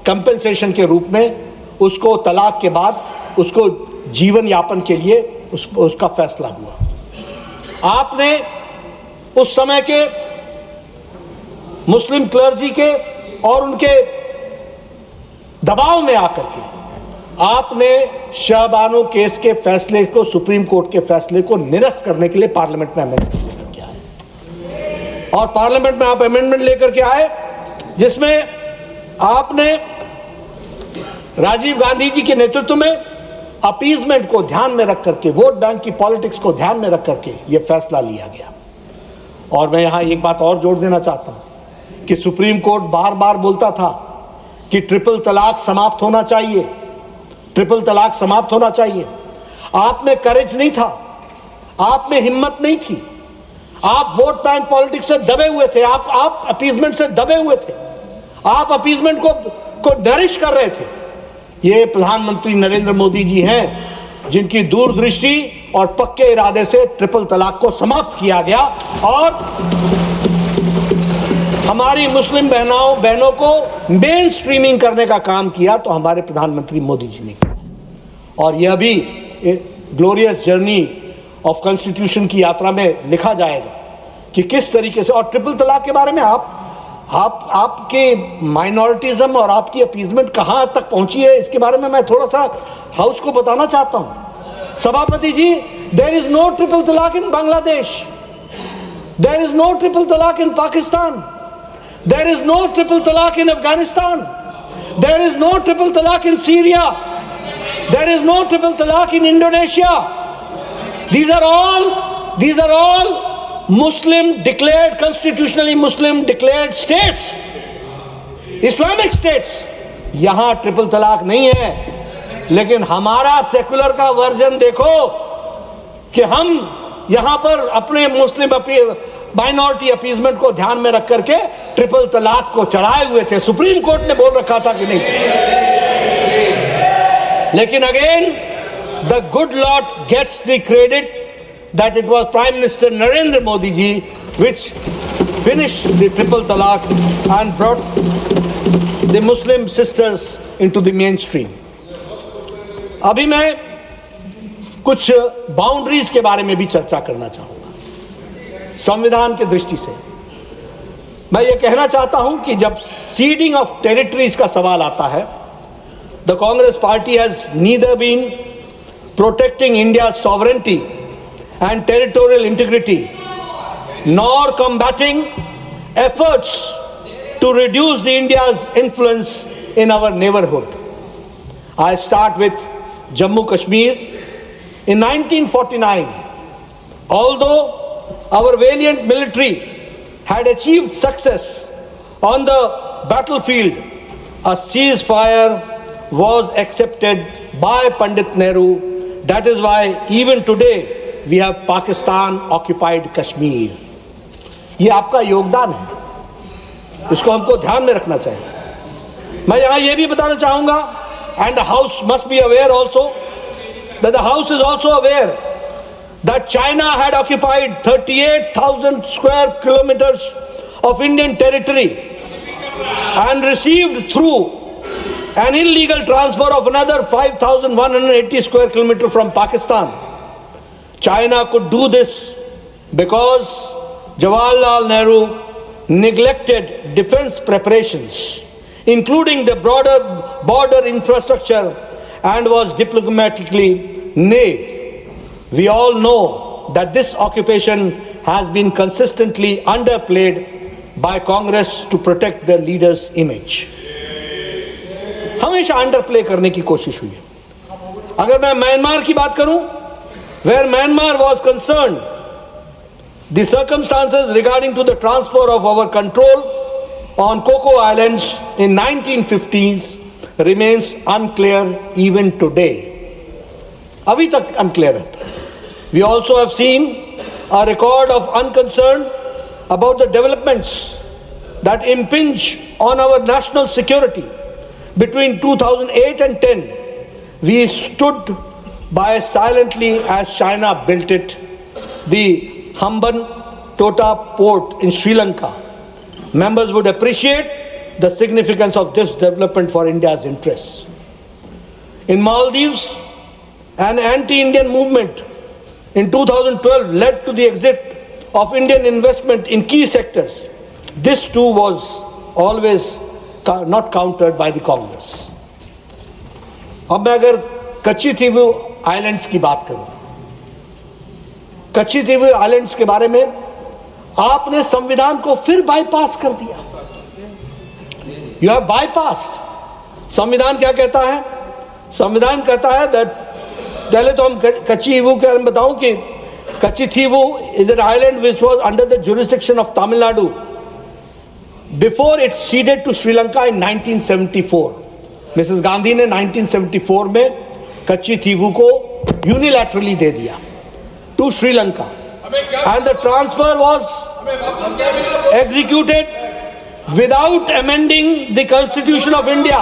कंपेंसेशन के रूप में उसको तलाक के बाद उसको जीवन यापन के लिए उसका फैसला हुआ। आपने उस समय के मुस्लिम क्लर्जी के और उनके दबाव में आकर के आपने शहबानो केस के फैसले को, सुप्रीम कोर्ट के फैसले को निरस्त करने के लिए पार्लियामेंट में अमेंडमेंट लेकर के आए। और पार्लियामेंट में आप अमेंडमेंट लेकर के आए जिसमें आपने राजीव गांधी जी के नेतृत्व में अपीजमेंट को ध्यान में रख करके, वोट बैंक की पॉलिटिक्स को ध्यान में रख करके यह फैसला लिया गया। और मैं यहां एक बात और जोड़ देना चाहता हूं कि सुप्रीम कोर्ट बार बार बोलता था कि ट्रिपल तलाक समाप्त होना चाहिए, ट्रिपल तलाक समाप्त होना चाहिए। आप में करेज नहीं था, आप में हिम्मत नहीं थी, आप वोट बैंक पॉलिटिक्स से दबे हुए थे, आप अपीजमेंट से दबे हुए थे, आप अपीजमेंट को नरिश कर रहे थे। ये प्रधानमंत्री नरेंद्र मोदी जी हैं जिनकी दूरदृष्टि और पक्के इरादे से ट्रिपल तलाक को समाप्त किया गया और हमारी मुस्लिम बहनों को मेन स्ट्रीमिंग करने का काम किया तो हमारे प्रधानमंत्री मोदी जी ने किया। और यह भी ग्लोरियस जर्नी ऑफ कॉन्स्टिट्यूशन की यात्रा में लिखा जाएगा कि किस तरीके से। और ट्रिपल तलाक के बारे में आपके माइनॉरिटीज्म और आपकी अपीजमेंट कहां तक पहुंची है, इसके बारे में मैं थोड़ा सा हाउस को बताना चाहता हूं। सभापति जी, there is no triple talaq in Bangladesh, there is no triple talaq in Pakistan, there is no triple talaq in Afghanistan, there is no triple talaq in Syria, there is no triple talaq in Indonesia. These are all Muslim declared, constitutionally Muslim declared states, Islamic states. यहां triple तलाक नहीं है, लेकिन हमारा secular का version देखो कि हम यहां पर अपने मुस्लिम माइनॉरिटी अपीजमेंट को ध्यान में रख करके ट्रिपल तलाक को चढ़ाए हुए थे। सुप्रीम कोर्ट ने बोल रखा था कि नहीं, लेकिन again the good lord gets the credit that it was prime minister Narendra Modi ji which finished the triple talaq and brought the Muslim sisters into the mainstream. अभी मैं कुछ बाउंड्रीज के बारे में भी चर्चा करना चाहूंगा। संविधान की दृष्टि से मैं ये कहना चाहता हूं कि जब सीडिंग ऑफ टेरिटरीज का सवाल आता है, the Congress party has neither been protecting India sovereignty and territorial integrity nor combating efforts to reduce the India's influence in our neighbourhood. I start with Jammu Kashmir. In 1949, although our valiant military had achieved success on the battlefield, a ceasefire was accepted by Pandit Nehru. That is why even today we have Pakistan occupied Kashmir. ये आपका योगदान है, इसको हमको ध्यान में रखना चाहिए। मैं यहाँ ये भी बताना चाहूँगा, and the House must be aware also, that the House is also aware that China had occupied 38,000 square kilometers of Indian territory and received through an illegal transfer of another 5,180 square kilometers from Pakistan. China could do this because Jawaharlal Nehru neglected defense preparations, including the broader border infrastructure, and was diplomatically naive. We all know that this occupation has been consistently underplayed by Congress to protect their leader's image. हमेशा अंडरप्ले करने की कोशिश हुई है। अगर मैं Myanmar की बात करूं, where Myanmar was concerned, the circumstances regarding to the transfer of our control on Coco Islands in 1950s remains unclear even today. अभी तक unclear रहता है। We also have seen a record of unconcern about the developments that impinge on our national security. Between 2008 and 10, we stood by silently as China built it, the Hambantota Tota port in Sri Lanka. Members would appreciate the significance of this development for India's interests. In Maldives, an anti-Indian movement in 2012 led to the exit of Indian investment in key sectors. This too was always not countered by the Congress. अब मैं अगर कच्ची thief islands की बात करूं, कच्ची thief islands के बारे में आपने संविधान को फिर बाईपास कर दिया। You have bypassed. संविधान क्या कहता है? संविधान कहता है दैट, पहले तो हम कच्ची थीव के बारे में बताऊं कि Katchatheevu is an island which was under the jurisdiction of Tamil Nadu before it ceded to Sri Lanka in 1974। Mrs Gandhi ने 1974 में कच्ची थीव को यूनिलैटरली दे दिया to Sri Lanka, and the transfer was executed without amending the Constitution of India,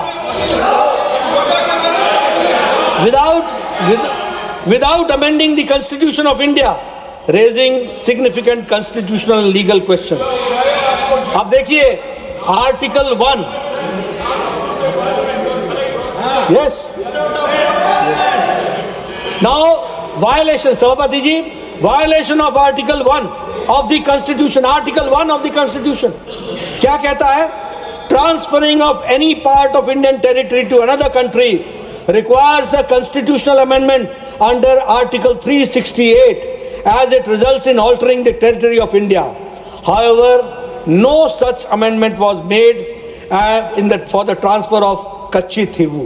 without amending the Constitution of India, raising significant constitutional and legal questions. अब देखिए article 1, yes, now violation, सभापति जी, violation of Article 1 of the Constitution, Article 1 of the Constitution क्या कहता है? Transferring of any part of Indian territory to another country requires a constitutional amendment under Article 368 as it results in altering the territory of India. However, no such amendment was made for the transfer of Kachchi Thivu.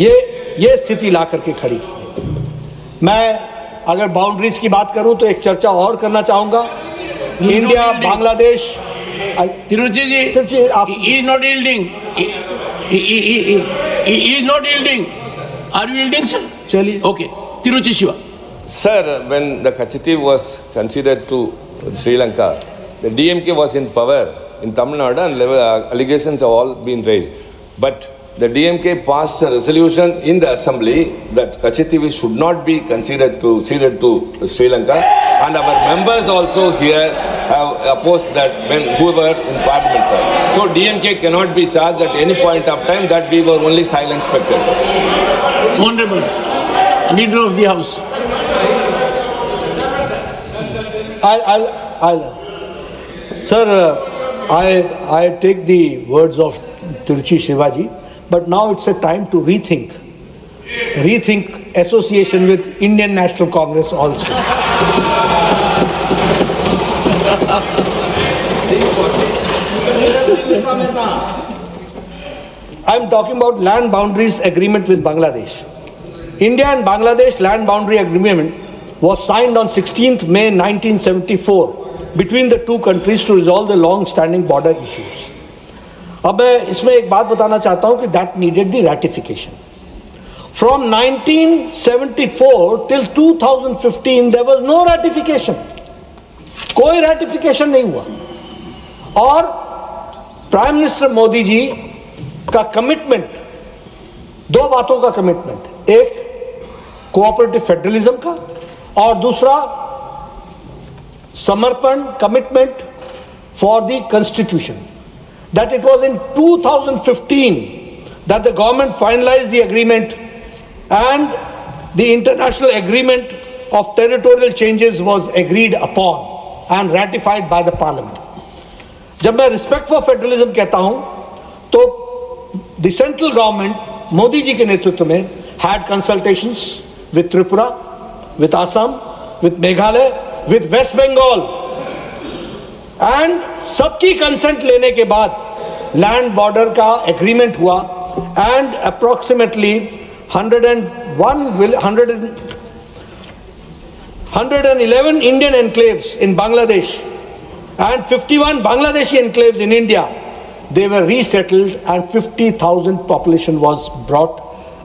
ये स्थिति ला करके खड़ी की गई। मैं अगर boundaries की बात करूं तो एक चर्चा और करना चाहूंगा। India Bangladesh, Tiruchi ji, is not yielding. He is not yielding. Are you yielding, sir? चलिए, Okay. Tiruchi Shiva. Sir, when the Kachchi Thiev was considered to Sri Lanka, the DMK was in power in Tamil Nadu and allegations have all been raised. But the DMK passed a resolution in the assembly that Kachchi Thiev should not be ceded to Sri Lanka, and our members also here have opposed that when who were in parliament, sir. So DMK cannot be charged at any point of time that we were only silent spectators. Honorable Leader of the House. Sir, I take the words of Tiruchi Shivaji, but now it's a time to rethink association with Indian National Congress also. I'm talking about land boundaries agreement with Bangladesh. India and Bangladesh land boundary agreement was signed on 16th May 1974 between the two countries to resolve the long-standing border issues. अब मैं इसमें एक बात बताना चाहता हूं कि that needed the ratification. From 1974 till 2015 there was no ratification. कोई ratification नहीं हुआ। और प्राइम मिनिस्टर मोदी जी का कमिटमेंट, दो बातों का कमिटमेंट, एक कोऑपरेटिव फेडरलिज्म का और दूसरा समर्पण, commitment for the constitution. That it was in 2015 that the government finalized the agreement and the international agreement of territorial changes was agreed upon and ratified by the parliament. जब मैं respect for federalism कहता हूं तो the central government Modi ji के नेतृत्व में had consultations with Tripura, with Assam, with Meghalaya, with West Bengal. And सबकी consent लेने के बाद लैंड बॉर्डर का एग्रीमेंट हुआ and approximately 111 Indian enclaves in Bangladesh and 51 Bangladeshi enclaves in India, they were resettled and 50,000 population was brought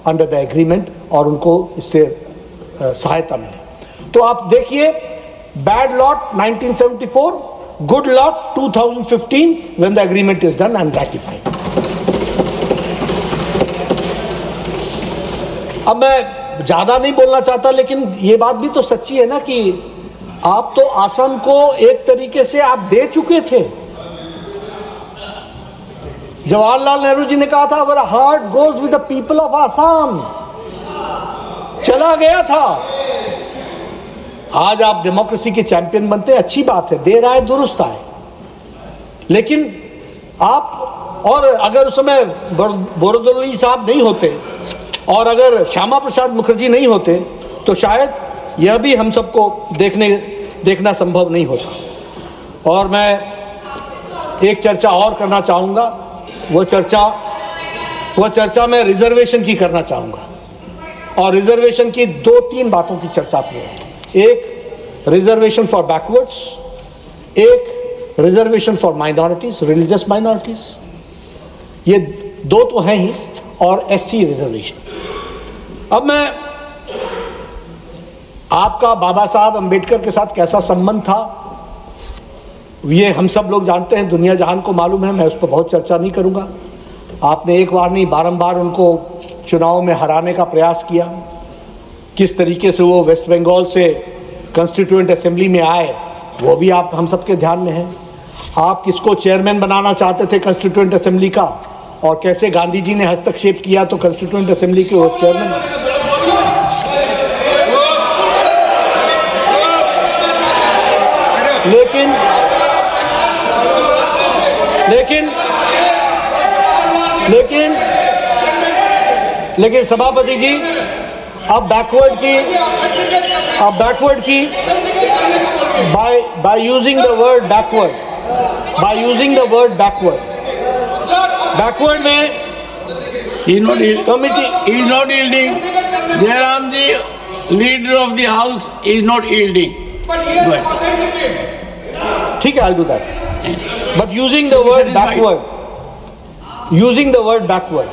under the agreement और उनको इससे सहायता मिली. तो आप देखिए, bad lot 1974, good lot 2015 when the agreement is done and ratified. अब मैं ज्यादा नहीं बोलना चाहता, लेकिन ये बात भी तो सच्ची है ना कि आप तो असम को एक तरीके से आप दे चुके थे. जवाहरलाल नेहरू जी ने कहा था our heart goes with the people of Assam. चला गया था. आज आप डेमोक्रेसी के चैंपियन बनते हैं, अच्छी बात है, देर आए दुरुस्त आए. लेकिन आप, और अगर उस समय बोरदोलोई साहब नहीं होते और अगर श्यामा प्रसाद मुखर्जी नहीं होते तो शायद यह भी हम सबको देखना संभव नहीं होता। और मैं एक चर्चा और करना चाहूँगा, वो चर्चा मैं रिजर्वेशन की करना चाहूँगा। और रिजर्वेशन की 2-3 बातों की चर्चा की। एक रिजर्वेशन फॉर बैकवर्ड्स, एक reservation for minorities, religious minorities, ये 2 तो हैं ही, और एससी रिजर्वेशन। अब मैं आपका बाबा साहब अंबेडकर के साथ कैसा संबंध था ये हम सब लोग जानते हैं, दुनिया जहान को मालूम है, मैं उस पर बहुत चर्चा नहीं करूंगा। आपने एक बार नहीं बारंबार उनको चुनाव में हराने का प्रयास किया। किस तरीके से वो वेस्ट बंगाल से कॉन्स्टिट्यूएंट असेंबली में आए वो भी आप हम सबके ध्यान में है। आप किसको चेयरमैन बनाना चाहते थे कॉन्स्टिट्यूएंट असेंबली का, और कैसे गांधी जी ने हस्तक्षेप किया तो कॉन्स्टिट्यूएंट असेंबली के वो चेयरमैन। लेकिन सभापति जी, अब बैकवर्ड की by using the word backward में committee is not yielding. Jairam ji, leader of the house, is not yielding. ठीक है, I'll do that. But using the word backward.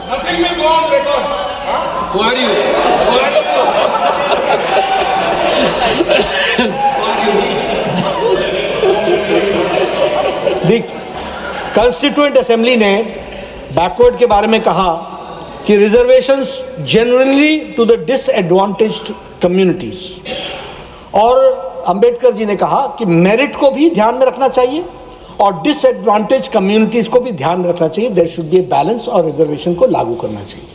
Nothing will go on record. Who are you? The Constituent Assembly ने backward के बारे में कहा कि reservations generally to the disadvantaged communities, और अंबेडकर जी ने कहा कि मेरिट को भी ध्यान में रखना चाहिए और डिसएडवांटेज कम्युनिटीज को भी ध्यान में रखना चाहिए। There should be a balance, और रिजर्वेशन को लागू करना चाहिए।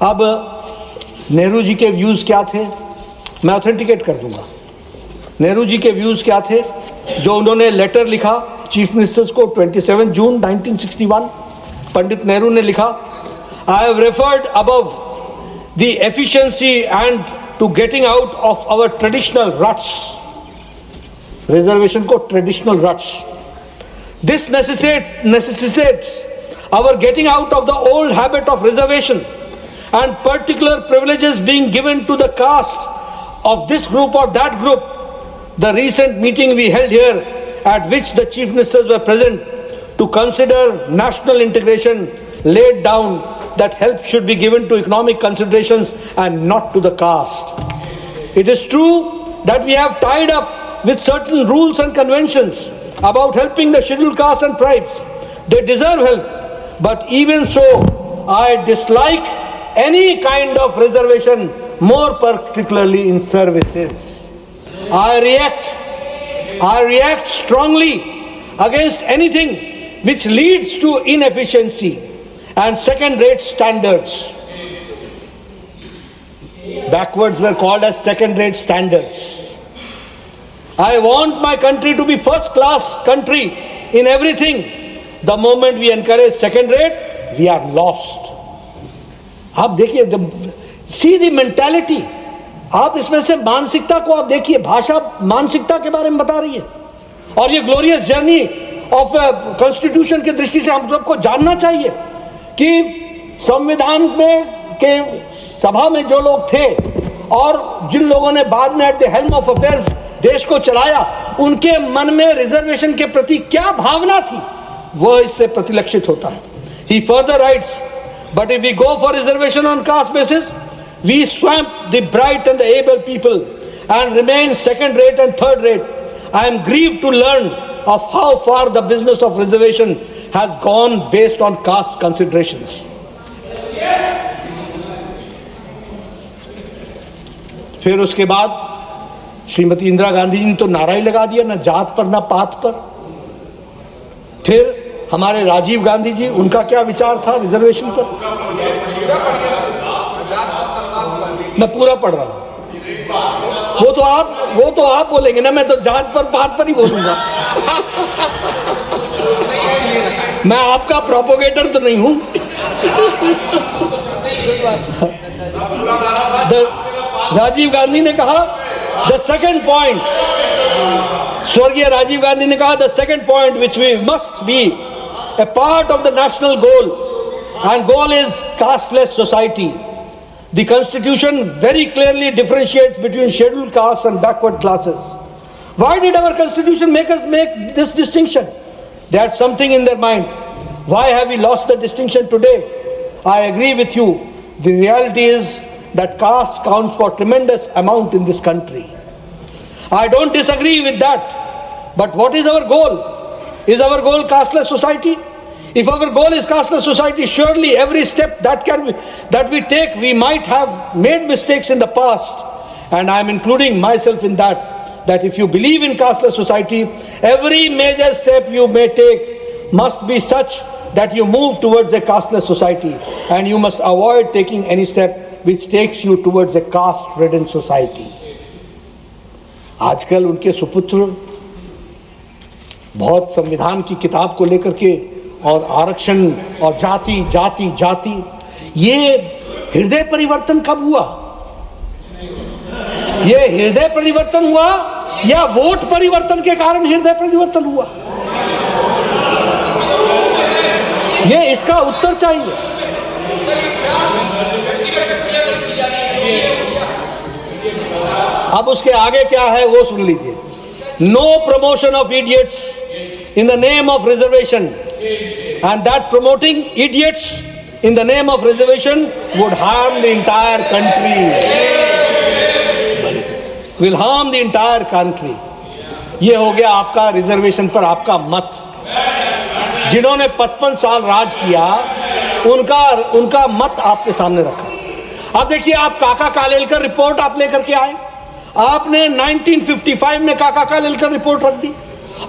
अब नेहरू जी के व्यूज क्या थे, मैं ऑथेंटिकेट कर दूंगा। नेहरू जी के व्यूज क्या थे, जो उन्होंने लेटर लिखा चीफ मिनिस्टर्स को 27 जून 1961। पंडित नेहरू ने लिखा, I have referred above the efficiency and to getting out of our traditional ruts, reservation को traditional ruts. This necessitates our getting out of the old habit of reservation and particular privileges being given to the caste of this group or that group. The recent meeting we held here, at which the chief ministers were present to consider national integration, laid down that help should be given to economic considerations and not to the caste. It is true that we have tied up with certain rules and conventions about helping the scheduled castes and tribes. They deserve help, but even so, I dislike any kind of reservation, more particularly in services. I react strongly against anything which leads to inefficiency and second-rate standards. Backwards were called as second-rate standards. I want my country to be first-class country in everything. The moment we encourage second-rate, we are lost. आप देखिए, see the mentality. आप इसमें से मानसिकता को आप देखिए, भाषा मानसिकता के बारे में बता रही है। और ये ग्लोरियस जर्नी ऑफ कॉन्स्टिट्यूशन की दृष्टि से हम सबको जानना चाहिए कि संविधान में के सभा में जो लोग थे और जिन लोगों ने बाद में at the helm of affairs देश को चलाया, उनके मन में रिजर्वेशन के प्रति क्या भावना थी, वह इससे प्रतिलक्षित होता है। He further writes, but if we go for reservation on caste basis, we swamp the bright and the able people and remain second rate and third rate. I am grieved to learn of how far the business of reservation has gone based on caste considerations. फिर उसके बाद श्रीमती इंदिरा गांधी जी ने तो नारा ही लगा दिया, न जात पर न पात पर। फिर हमारे राजीव गांधी जी, उनका क्या विचार था रिजर्वेशन पर? मैं पूरा पढ़ रहा हूं, वो तो आप बोलेंगे ना, मैं तो जात पर पात पर ही बोलूंगा। मैं आपका प्रोपोगेटर तो नहीं हूं। राजीव गांधी ने कहा द सेकंड पॉइंट, स्वर्गीय राजीव गांधी ने कहा the second point which we must be a part of the national goal, and goal is casteless society. The constitution very clearly differentiates between scheduled castes and backward classes. Why did our constitution make us make this distinction? They had something in their mind. Why have we lost the distinction today? I agree with you. The reality is that caste counts for tremendous amount in this country. I don't disagree with that. But what is our goal? Is our goal casteless society? If our goal is casteless society, surely every step that we take, we might have made mistakes in the past, and I am including myself in that. That if you believe in casteless society, every major step you may take must be such that you move towards a casteless society, and you must avoid taking any step which takes you towards a caste-ridden society. आजकल उनके सुपुत्र बहुत संविधान की किताब को लेकर के और आरक्षण और जाति जाति जाति, ये हृदय परिवर्तन कब हुआ? ये हृदय परिवर्तन हुआ या वोट परिवर्तन के कारण हृदय परिवर्तन हुआ? ये इसका उत्तर चाहिए। अब उसके आगे क्या है वो सुन लीजिए। No promotion of idiots in the name of reservation, and that promoting idiots in the name of reservation would harm the entire country. Will harm the entire country. ये हो गया आपका रिजर्वेशन पर आपका मत। जिन्होंने 55 साल राज किया उनका मत आपके सामने रखा। अब देखिए, आप काका कालेलकर रिपोर्ट आप लेकर के आए। आपने 1955 में काका कालेलकर रिपोर्ट रख दी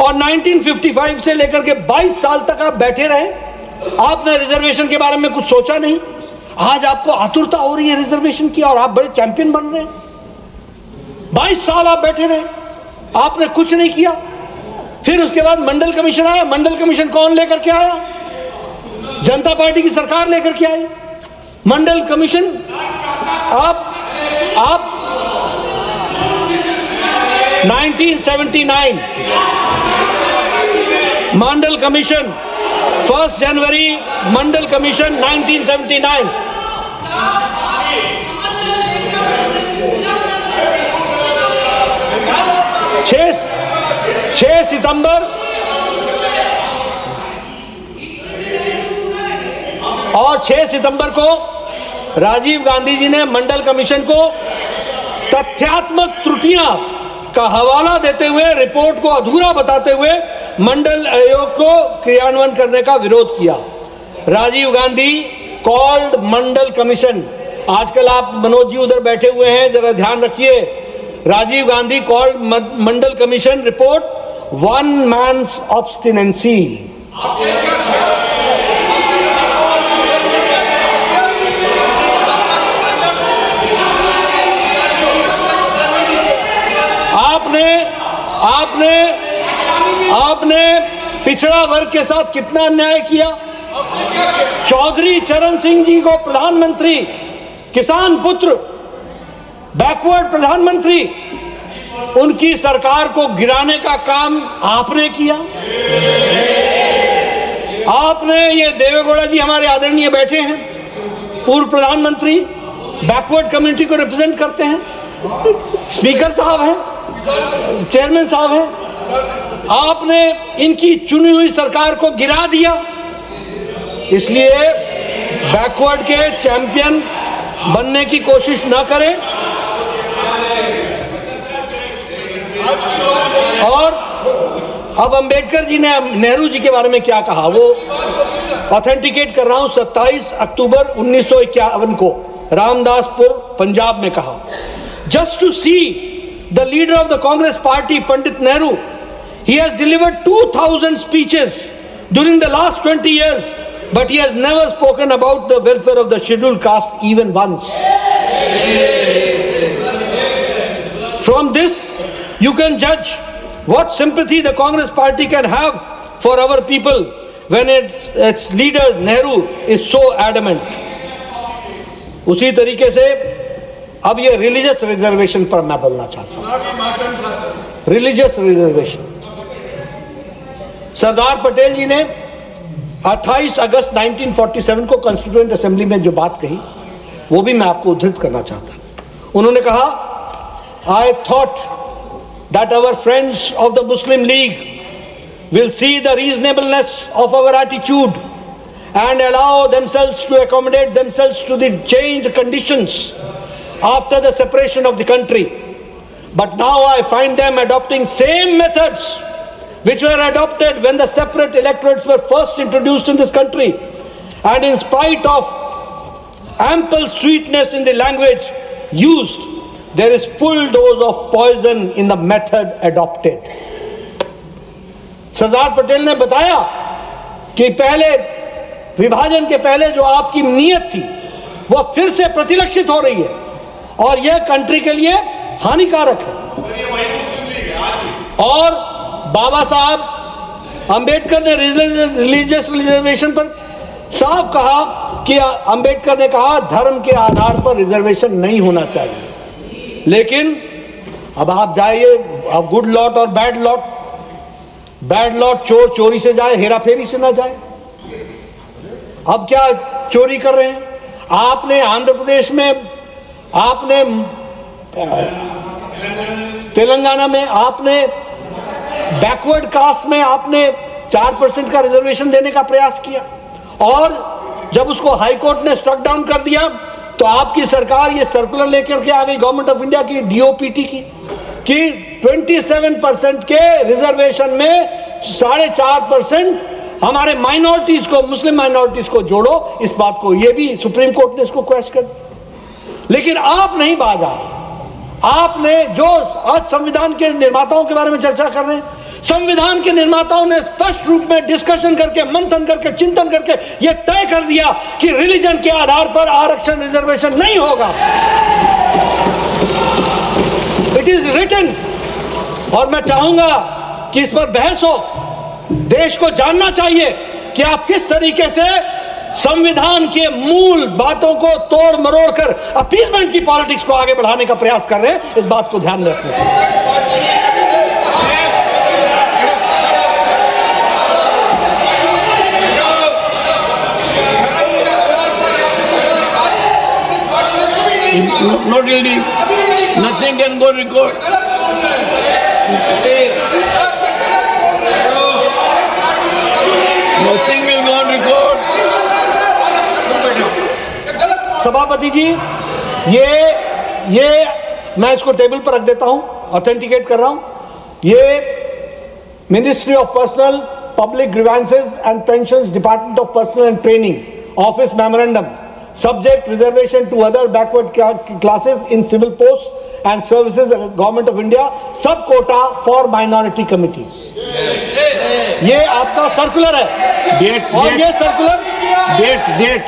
और 1955 से लेकर के 22 साल तक आप बैठे रहे। आपने रिजर्वेशन के बारे में कुछ सोचा नहीं। आज आपको आतुरता हो रही है रिजर्वेशन की और आप बड़े चैंपियन बन रहे हैं। 22 साल आप बैठे रहे, आपने कुछ नहीं किया। फिर उसके बाद मंडल कमीशन आया। मंडल कमीशन कौन लेकर के आया? जनता पार्टी की सरकार लेकर के आई। मंडल कमीशन आप 1979 मंडल कमीशन, 1 जनवरी मंडल कमीशन 1979। छह सितंबर और 6 सितंबर को राजीव गांधी जी ने मंडल कमीशन को तथ्यात्मक त्रुटियां का हवाला देते हुए, रिपोर्ट को अधूरा बताते हुए मंडल आयोग को क्रियान्वयन करने का विरोध किया। राजीव गांधी कॉल्ड मंडल कमीशन। आजकल आप मनोज जी उधर बैठे हुए हैं, जरा ध्यान रखिए। राजीव गांधी कॉल्ड मंडल कमीशन रिपोर्ट वन मैन्स ऑब्स्टिनेंसी। आपने पिछड़ा वर्ग के साथ कितना अन्याय किया। चौधरी चरण सिंह जी को प्रधानमंत्री, किसान पुत्र, बैकवर्ड प्रधानमंत्री, उनकी सरकार को गिराने का काम आपने किया। आपने, ये देवेगौड़ा जी हमारे आदरणीय बैठे हैं, पूर्व प्रधानमंत्री, बैकवर्ड कम्युनिटी को रिप्रेजेंट करते हैं, स्पीकर साहब हैं, चेयरमैन साहब हैं। आपने इनकी चुनी हुई सरकार को गिरा दिया। इसलिए बैकवर्ड के चैंपियन बनने की कोशिश न करें। और अब अंबेडकर जी ने नेहरू जी के बारे में क्या कहा वो ऑथेंटिकेट कर रहा हूं। 27 अक्टूबर 1951 को रामदासपुर पंजाब में कहा, just to see the leader of the Congress party, Pandit Nehru, he has delivered 2000 speeches during the last 20 years, but he has never spoken about the welfare of the scheduled caste even once. From this, you can judge what sympathy the Congress party can have for our people when its leader Nehru is so adamant. उसी तरीके से अब ये religious reservation पर मैं बोलना चाहता हूं। रिलीजियस रिजर्वेशन, सरदार पटेल जी ने 28 अगस्त 1947 को कॉन्स्टिट्यूएंट असेंबली में जो बात कही वो भी मैं आपको उद्धृत करना चाहता हूं। उन्होंने कहा, I thought that our friends of the Muslim League will see the reasonableness of our attitude and allow themselves to accommodate themselves to the changed conditions after the separation of the country. But now I find them adopting same methods which were adopted when the separate electorates were first introduced in this country. And in spite of ample sweetness in the language used, there is full dose of poison in the method adopted. Sardar Patel ने बताया कि पहले विभाजन के पहले जो आपकी नीयत थी वो फिर से प्रतिलक्षित हो रही है और यह कंट्री के लिए हानिकारक है। और बाबा साहब अंबेडकर ने रिलीजियस रिजर्वेशन पर साफ कहा कि अंबेडकर ने कहा धर्म के आधार पर रिजर्वेशन नहीं होना चाहिए। लेकिन अब आप जाइए, अब गुड लॉट और बैड लॉट, बैड लॉट चोर चोरी से जाए, हेरा फेरी से ना जाए। अब क्या चोरी कर रहे हैं? आपने आंध्र प्रदेश में, आपने तेलंगाना में, आपने बैकवर्ड कास्ट में आपने 4% का रिजर्वेशन देने का प्रयास किया और जब उसको हाई कोर्ट ने स्ट्रक डाउन कर दिया तो आपकी सरकार ये सर्कुलर लेकर के आ गई गवर्नमेंट ऑफ इंडिया की, डीओपीटी की, कि 27% के रिजर्वेशन में 4.5% हमारे माइनॉरिटीज को, मुस्लिम माइनॉरिटीज को जोड़ो। इस बात को, ये भी सुप्रीम कोर्ट ने इसको क्वेश्चन कर दिया। लेकिन आप नहीं बाज आए। आपने जो आज संविधान के निर्माताओं के बारे में चर्चा कर रहे हैं, संविधान के निर्माताओं ने स्पष्ट रूप में डिस्कशन करके, मंथन करके, चिंतन करके यह तय कर दिया कि रिलीजन के आधार पर आरक्षण, रिजर्वेशन नहीं होगा। It is written. और मैं चाहूंगा कि इस पर बहस हो। देश को जानना चाहिए कि आप किस तरीके से संविधान के मूल बातों को तोड़ मरोड़ कर अपीसमेंट की पॉलिटिक्स को आगे बढ़ाने का प्रयास कर रहे हैं। इस बात को ध्यान में रखना चाहिए। Not really. Nothing can go record. Nothing will go on record. सभापति जी, ये मैं इसको टेबल पर रख देता हूं, ऑथेंटिकेट कर रहा हूं। ये ministry of personnel public grievances and pensions, department of personal and training, office memorandum, subject reservation to other backward classes in civil posts and services of government of India, sub quota for minority committees। ये आपका circular है। Date और ये circular debt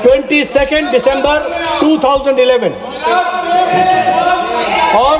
22 दिसंबर 2011 और